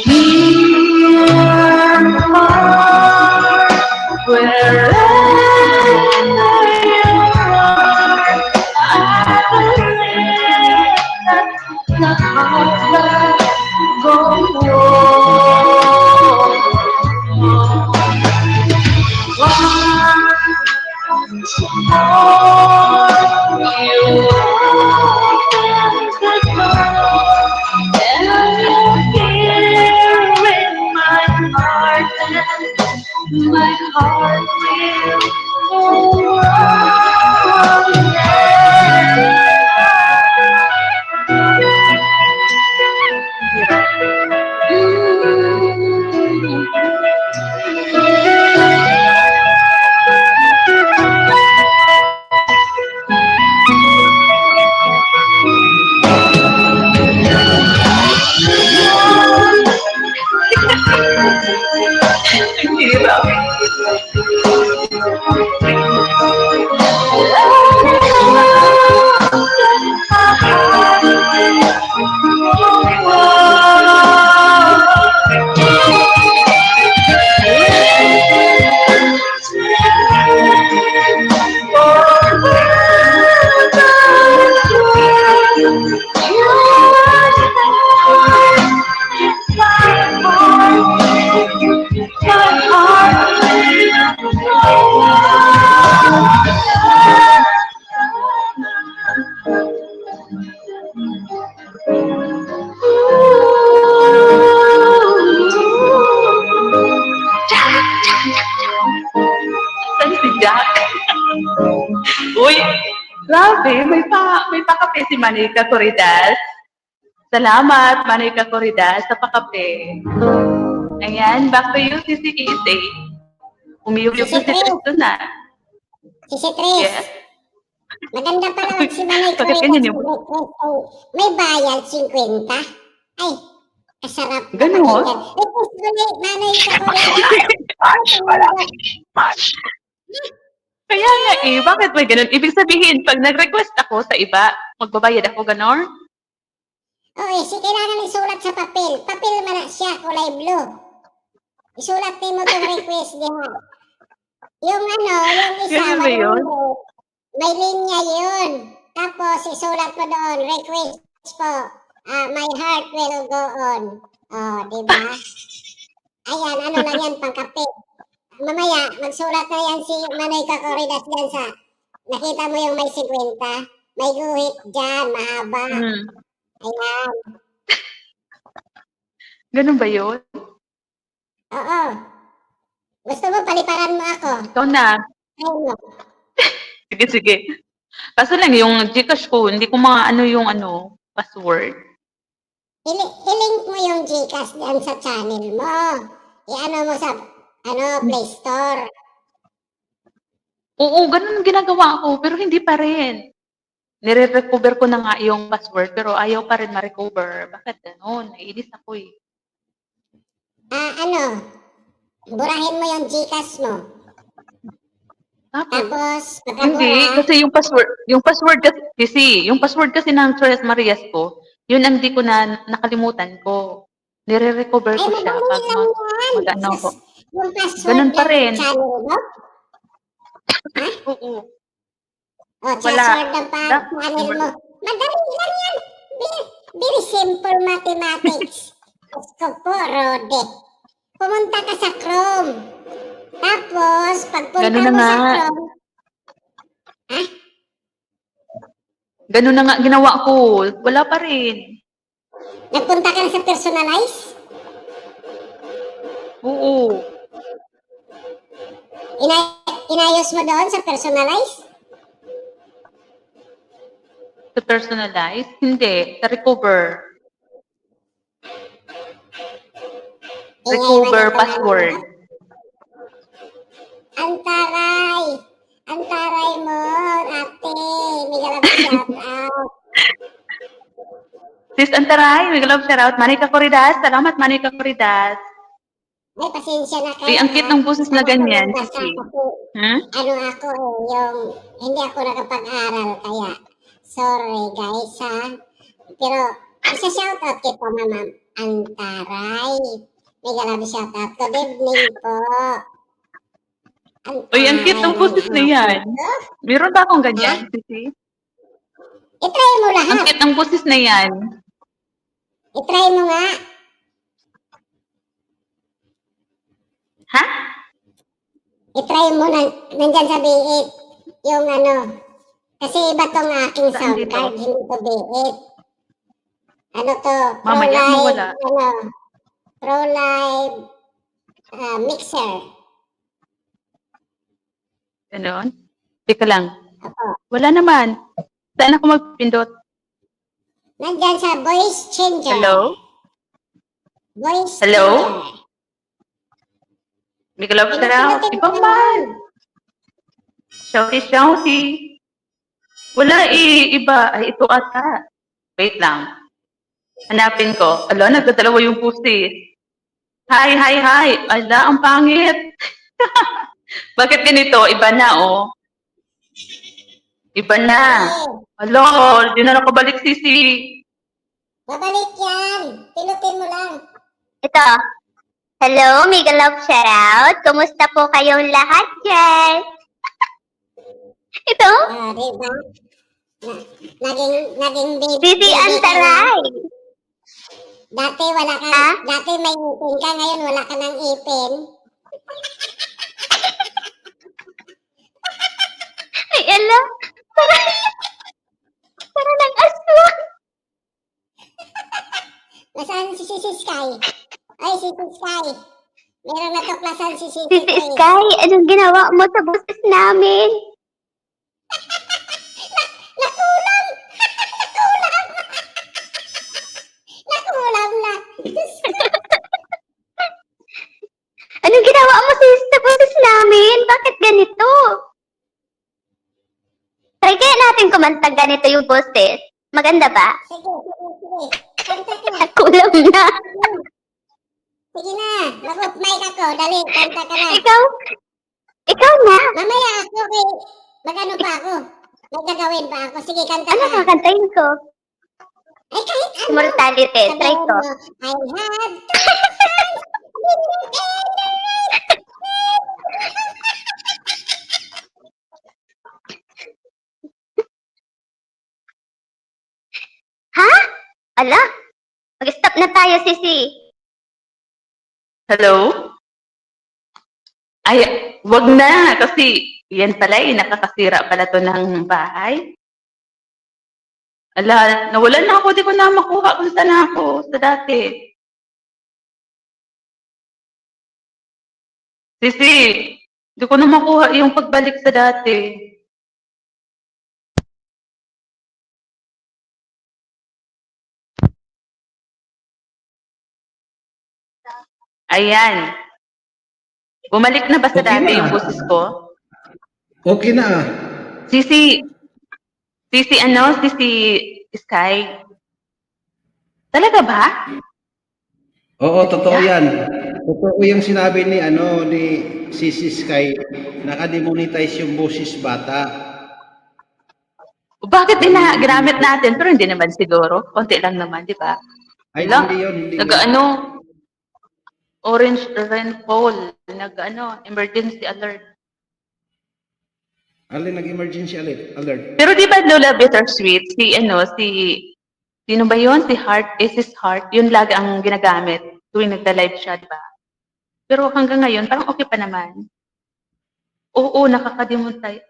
Near, far, wherever you are, I believe that the heart will go Once more, you open the door, and you're here in my heart, and my heart will go on. Ang hirap. Saan si Jack? Uy, grabe, may pakape si Manika Corridas. Salamat, Manika Corridas, sa pakape. Ayan, back to you, Sisi Casey. Umiyup-yup na si Tristan na. Si Tris, Yes. maganda pa naman si Manay Bakit Corridas. ganyan yun? May bayad, 50. Ay, kasarap. Ganon? Pakinggan. Request ko na Manay Corridas. Kaya nga eh, bakit may ganun? Ibig sabihin, pag nag-request ako sa iba, magbabayad ako ganon? Oo, kailangan isulat sa papel. Papel man na siya, kulay blue. Isulat din mo itong request diha. Yung yung isa, Ganun ba yun? may linya yun. Tapos, isulat mo doon, request po, my heart will go on. Oh, di ba? Ayan, ano lang yan, pangkape. Mamaya, magsulat na yan si Manay Corridas dyan sa, nakita mo yung may 50, may guhit dyan, mahaba. Ayan. Ganun ba yun? Oo. Gusto mo, paliparan mo ako. Ikaw na. Ayun mo. Sige, sige. Kaso lang, yung Gcash ko, hindi ko maano yung password. I-link mo yung Gcash dyan sa channel mo. I-ano mo sa, Play Store. Oo, ganun ang ginagawa ko, pero hindi pa rin. Nire-recover ko na nga yung password, pero ayaw pa rin ma-recover. Bakit ganun? Naiinis ako eh. Burahin mo yung Gcash mo. Tapos, Hindi, kasi yung password kasi ng Tres Marias ko, yun ang di ko na nakalimutan ko. Nire-recover ko siya pag mag-ano ko. Yung password Ganun pa rin. ng channel mo? Oo. O, Wala. password ng channel mo. Madali lang yan. Very simple mathematics. Gusto po, Rode. Pumunta ka sa Chrome. Tapos, pagpunta Ganun na mo sa nga. Chrome, Ganun na nga ginawa ko. Wala pa rin. nagpunta ka na sa personalize? Oo. Inayos mo doon sa personalize? Sa personalize? Hindi. Sa recover. Recover password. Ang taray! Ang taray mo, ate! May galap shout out. Sis Antaray, may love shoutout. Manika Corridas. Salamat, Manika Corridas. Ay, pasensya na kayo. Ay, ang cute ng boses na ganyan, Basta Sisi. kasi, Hmm? ako hindi ako nakapag-aral, kaya, sorry guys, ha? Pero, isa shoutout kita, Ma'am Antaray. May galap shoutout. Good evening po. Uy, ang cute ng boses na yan. Meron ba akong ganyan, Sisi? I-try mo Ang lahat. cute ng boses na yan. I-try mo nga. Ha? I-try mo nandyan sa B8. Yung kasi iba tong aking Saan sound dito? card, hindi to B8. Ano to? Mamaya, mawala. ProLive mixer. Ganon? Teka lang. Opo. Wala naman. Saan ako magpindot? Nandyan sa voice changer. Hello? Voice Hello? changer. May galap ka na. Pinutin mo Ibang lang. man. Shouty, shouty. Wala iba. Ay, ito ata. Wait lang. Hanapin ko. Alo, nagdadalawa yung pusi. Hi, hi, hi. Ala, ang pangit. Bakit ganito? Iba na, oh. Iba na. Eh, Alo, di na nakabalik sisi. babalik yan. Pinutin mo lang. Ito. Hello, Mega Love Shoutout. Kumusta po kayong lahat dyan? Ito, Diba? Naging baby. Sisi Antaray. Dati wala ka, Ha? dati may ipin ka, ngayon wala ka ng ipin. Ay, ala. Para ng aswang. Nasaan si Sisi Sky? Ay, Sisi Sky. Meron natuklasan si Sisi Sisi Sky. Sky, anong ginawa mo sa boses namin? Nakulam! Nakulam! Nakulam na. Diyos ko. Anong ginawa mo sa boses namin? Bakit ganito? Try kaya natin kumantag ganito yung boses. Maganda ba? Sige, sige, sige. Kanta ka. Kulam na. Sige na. Mag-off mic ako. Dali, kanta ka na. Ikaw na. Mamaya ako kay... Mag-ano pa ako? May gagawin pa ako. Sige, kanta Ano ka. kakantayin ko? Ay, kahit ano. Immortality. Try Sabihin ko. mo, I have two hands. Ha? Ala? Mag-stop na tayo, Sisi. Hello? Ay, wag na. Kasi yan pala nakakasira pala to ng bahay. Ala, nawalan na ako. Di ko na makuha kung saan ako sa dati. Sisi, di ko na makuha yung pagbalik sa dati. Ayan. Bumalik na ba sa Okay dati na. yung boses ko? Okay na. Sisi Sky. Talaga ba? Oo, totoo yan. Totoo yung sinabi ni Sisi Sky, naka-demonetize yung boses bata. Bakit ginamit natin? Pero hindi naman siguro. Konti lang naman, di ba? Ay, Wala. hindi yun, hindi yun. Nag-ano, orange rainfall. Emergency alert. Alin nag-emergency alert? Pero di ba Lola Bittersweet, sino ba yun? Si Sis Heart, yun lagi ang ginagamit tuwing nagda-live siya, di ba? Pero hanggang ngayon, parang okay pa naman. Oo, nakaka-demonetize.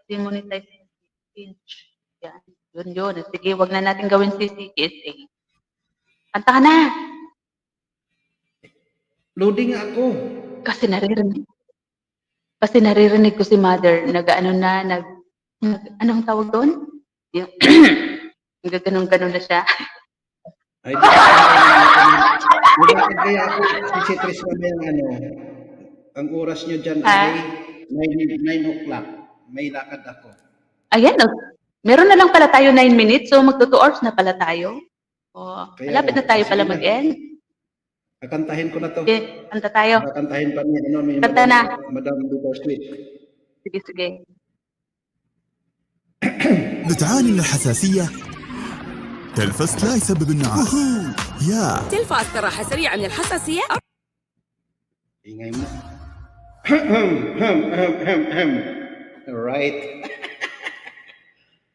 Yan, yun. Sige, wag na natin gawin CCSA. Kanta ka na. Loading nga ako. Kasi naririnig ko si Mother, anong tawag doon? Yung, nagaganon-ganon na siya. Ay, bakit kaya ako si Tris ang oras nyo dyan Ha? ay 9 o'clock. May lakad ako. Ayan, meron na lang pala tayo 9 minutes, so magto 2 hours na pala tayo. Kaya Malapit na tayo sige pala na. mag-end. Kakantahin ko na to. Okay, kanta tayo. Kakantahin pa ni Kanta na. Madam Bittersweet. Sige. بتعاني من الحساسية؟ تلفست لا يسبب النعاس يا تلفاز ترى سريعة من الحساسية. Ingay mo. Alright.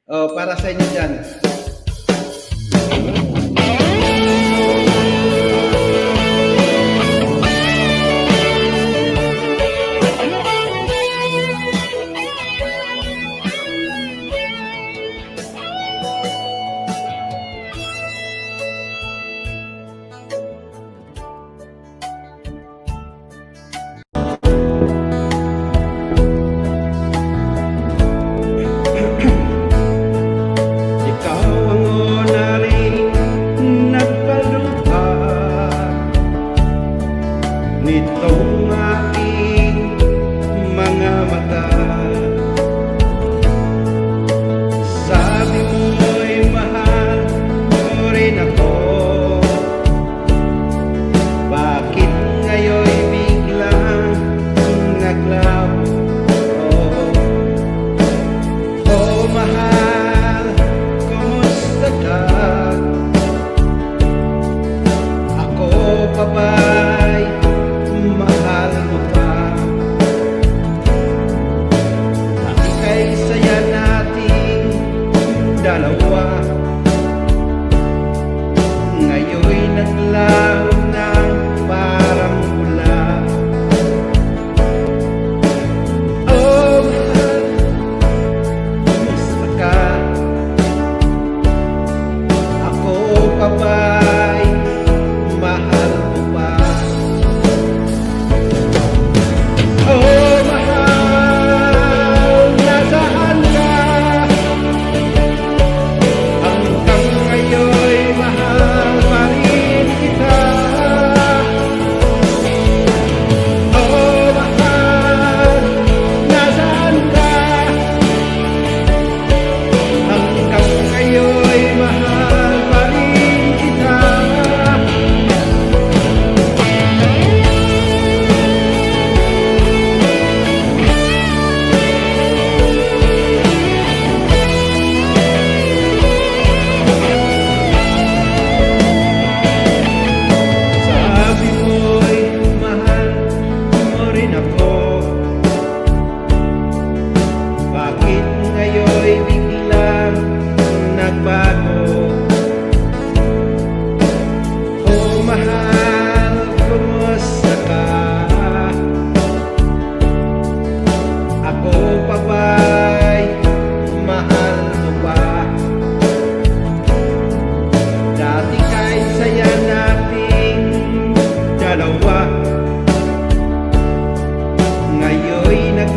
Para sa inyo dyan.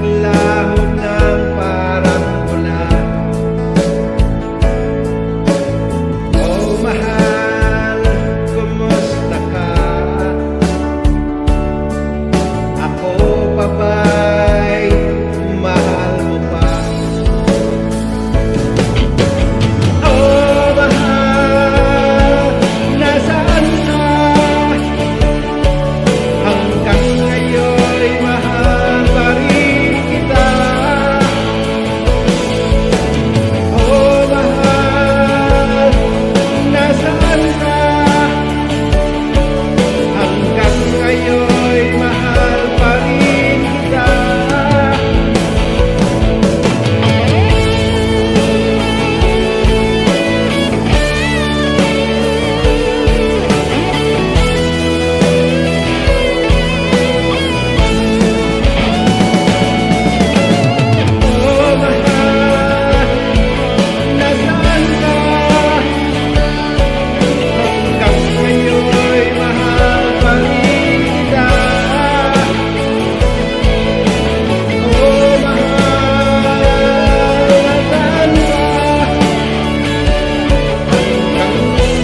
laho ng parang ulan. Oh mahal, kumusta ka? Ako pa ba'y mahal mo pa? Oh mahal, nasaan ka? Hanggang ngayon'y mahal pa rin kita. Oh mahal, nasaan ka? Hanggang ngayon'y mahal pa rin kita. Oh mahal, nasaan ka? Hanggang ngayon'y mahal pa rin kita. Oh mahal, nasaan ka? Hanggang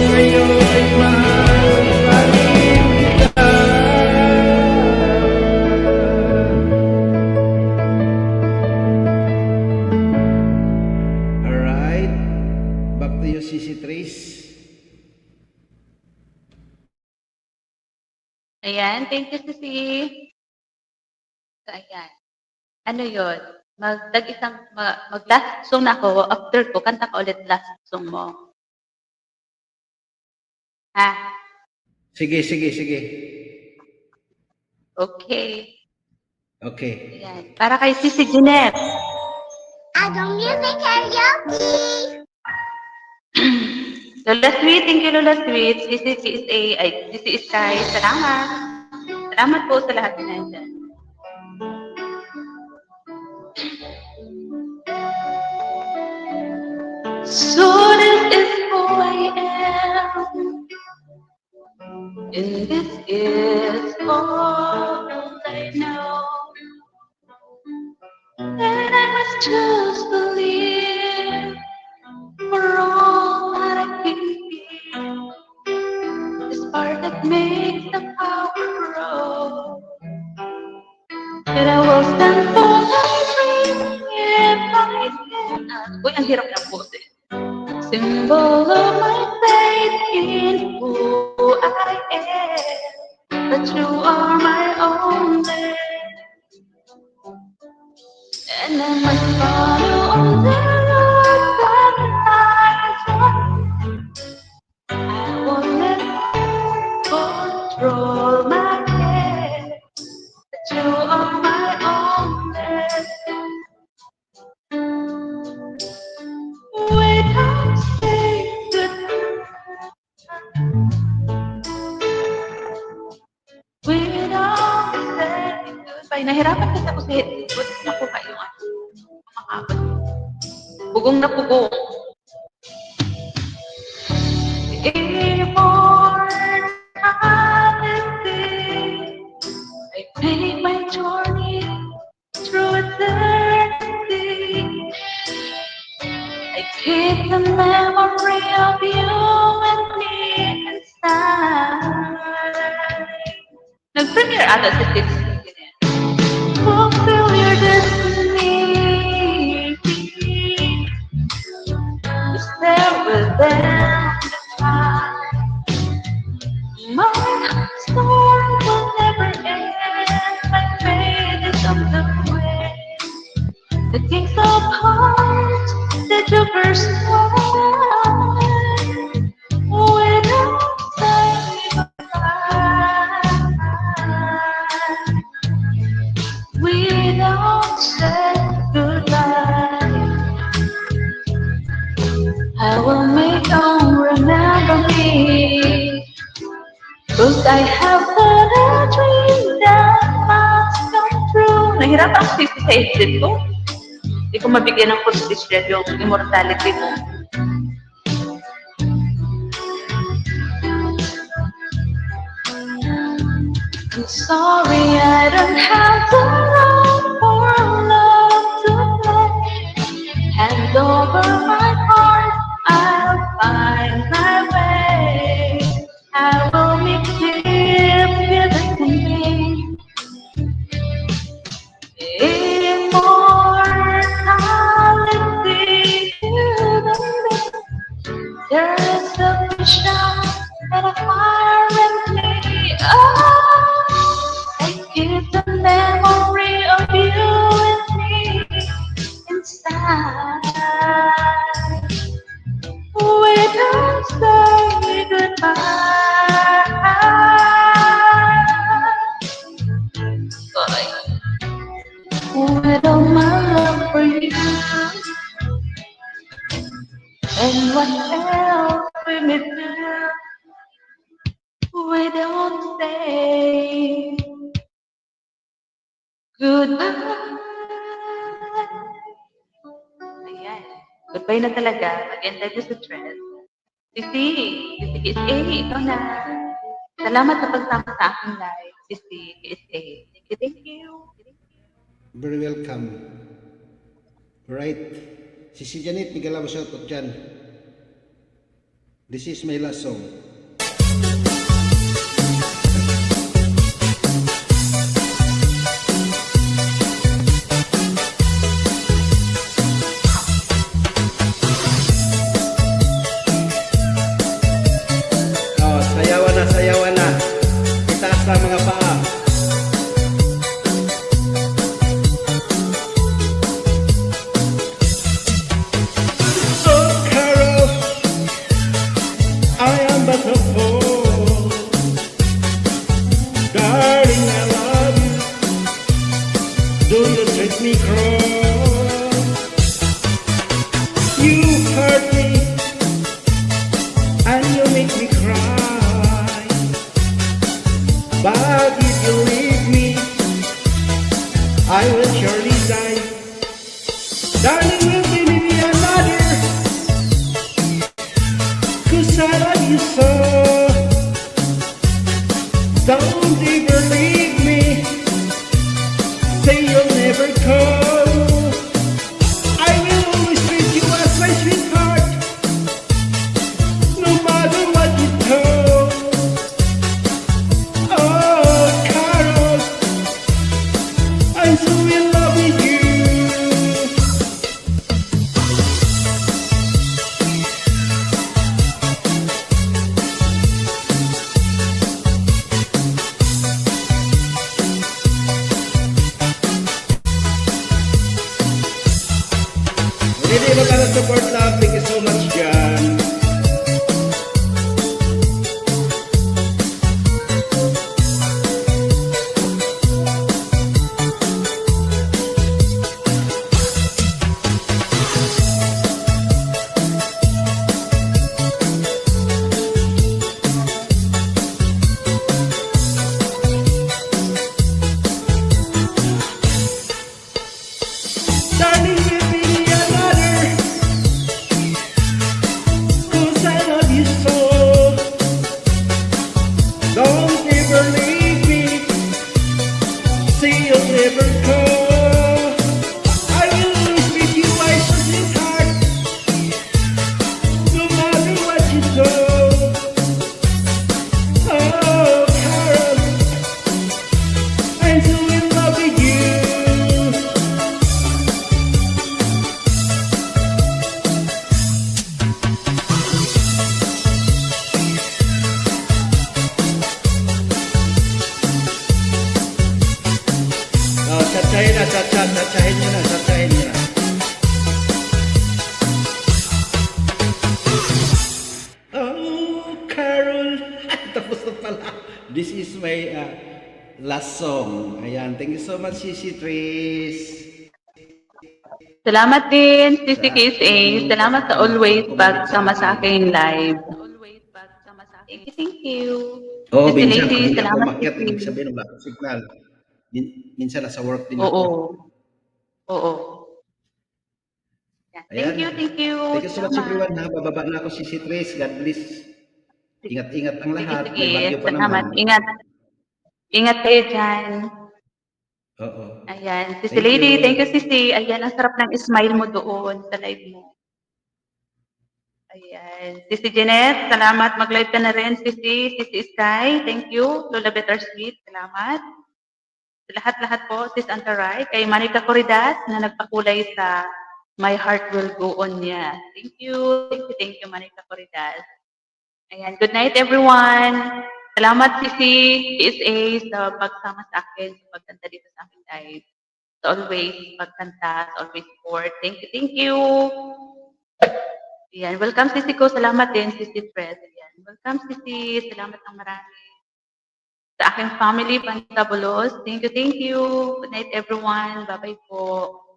ngayon'y mahal pa rin kita. Alright, back to you, Sisi Trace. Ayan, thank you, Sisi. So, ayan. Ano yun? Mag-last song na ako. After ko, kanta ka ulit last song mo. Ha? Sige, sige, sige. Okay. Okay. Ayan. Para kay Sisi Jeanette. Agong music karaoke. Lola Sweet, thank you, Lola Sweet. Sisi PSA, ay, Sisi Sky, salamat. Salamat po sa lahat na nandyan. So this is who I am, and this is all I know, and I must just believe for all that I can be, the spark that makes the power grow, that I will stand for my dream if I can. Uy, ang hirap ng poses. Symbol of my faith in who I am, that you are my only, and I must follow on the road that lies on. I won't let control my head, that you are my only. Without saying goodbye, without saying goodbye. Nahirapan kasi ako sa headset. Nakuha yung makakabot. Bugong na bugong. Immortality, I make my journey through eternity. I keep the memory of you and me inside. Nag-premiere ata sa Kids. Fulfill your destiny. To stare with them the time. My storm will never end. My faith is on the way. The kings of hearts that you first find, without saying goodbye, without saying goodbye, I will make them remember me, 'cause I have got a dream that must come true. Nahirapan ako sa exit ko. Hindi ko mabigyan ng condition yung immortality mo. I'm sorry I don't have the love for love. with all my love for you. And what else will we do? We don't say goodbye. Ayan. Goodbye na talaga. Mag-end tayo sa stress. Sisi, Sisi KSA, ikaw na. Salamat sa pagsama sa aking live. Sisi KSA. Thank you, thank you. Very welcome. Right. Si Janet, bigala mo shoutout dyan. This is my last song. Oh, sayawan na. Itaas na mga paa. Oh, Carol, I am but a fool. Darling, I love you. Do you treat me cruel? You hurt me, and you make me cry. But if you leave me, I will surely die. Darling, will bring me another, 'cause I love you so. Don't ever leave me, say you'll never come. I will always treat you as my sweetheart, no matter what you do. Oh, Carol, I'm so in love with you. Really, magkano support love. Thank you so much, John. Darling, give me another, 'cause I love you so. Don't ever leave me, say you'll never go. I will always treat you as a sweetheart, no matter what you do. Oh, Carol, I'm so in love with you. Oh, tsahin nyo na. Oh, Carol. Tapos na pala. This is my last song. Ayan, thank you so much, Sisi Tris. Salamat din, Sisi KSA. Salamat sa always pagsama sa aking live. Thank you, thank you. Oh, Sisi minsan, Lady, pag hindi ako salamat umakyat, Sisi. ibig sabihin, wala akong signal. Minsan nasa work din Oo. ako. Oo. Yan. Ayan. Thank you. Thank you so much, Salamat. everyone. Ha? Bababa na ako, Sisi Tris. God bless. Ingat-ingat ang Sige, lahat. sige. May bagyo pa Salamat. naman. Ingat. Ingat kayo dyan. Oo. Ayan. Sisi Thank Lady, you. thank you, Sisi. Ayan, ang sarap ng smile mo doon sa live mo. Ayan. Sisi Jeanette, salamat. Mag-live ka na rin, Sisi. Sisi Sky, thank you. Lola Bittersweet, salamat. Sa lahat-lahat po, Sis Antaray, kay Manika Corridas na nagpakulay sa My Heart Will Go On niya. Thank you, Manika Corridas. Ayan, good night everyone. Salamat Sisi PSA sa pagsama sa akin, sa pagkanta dito sa aking live. Sa always pagkanta, sa always support. Thank you. Ayan, welcome Sisi ko. Salamat din, Sisi Fred. Ayan, welcome Sisi. Salamat ng marami. Sa aking family, Pantabulos. Thank you, thank you. Good night, everyone. Bye-bye po.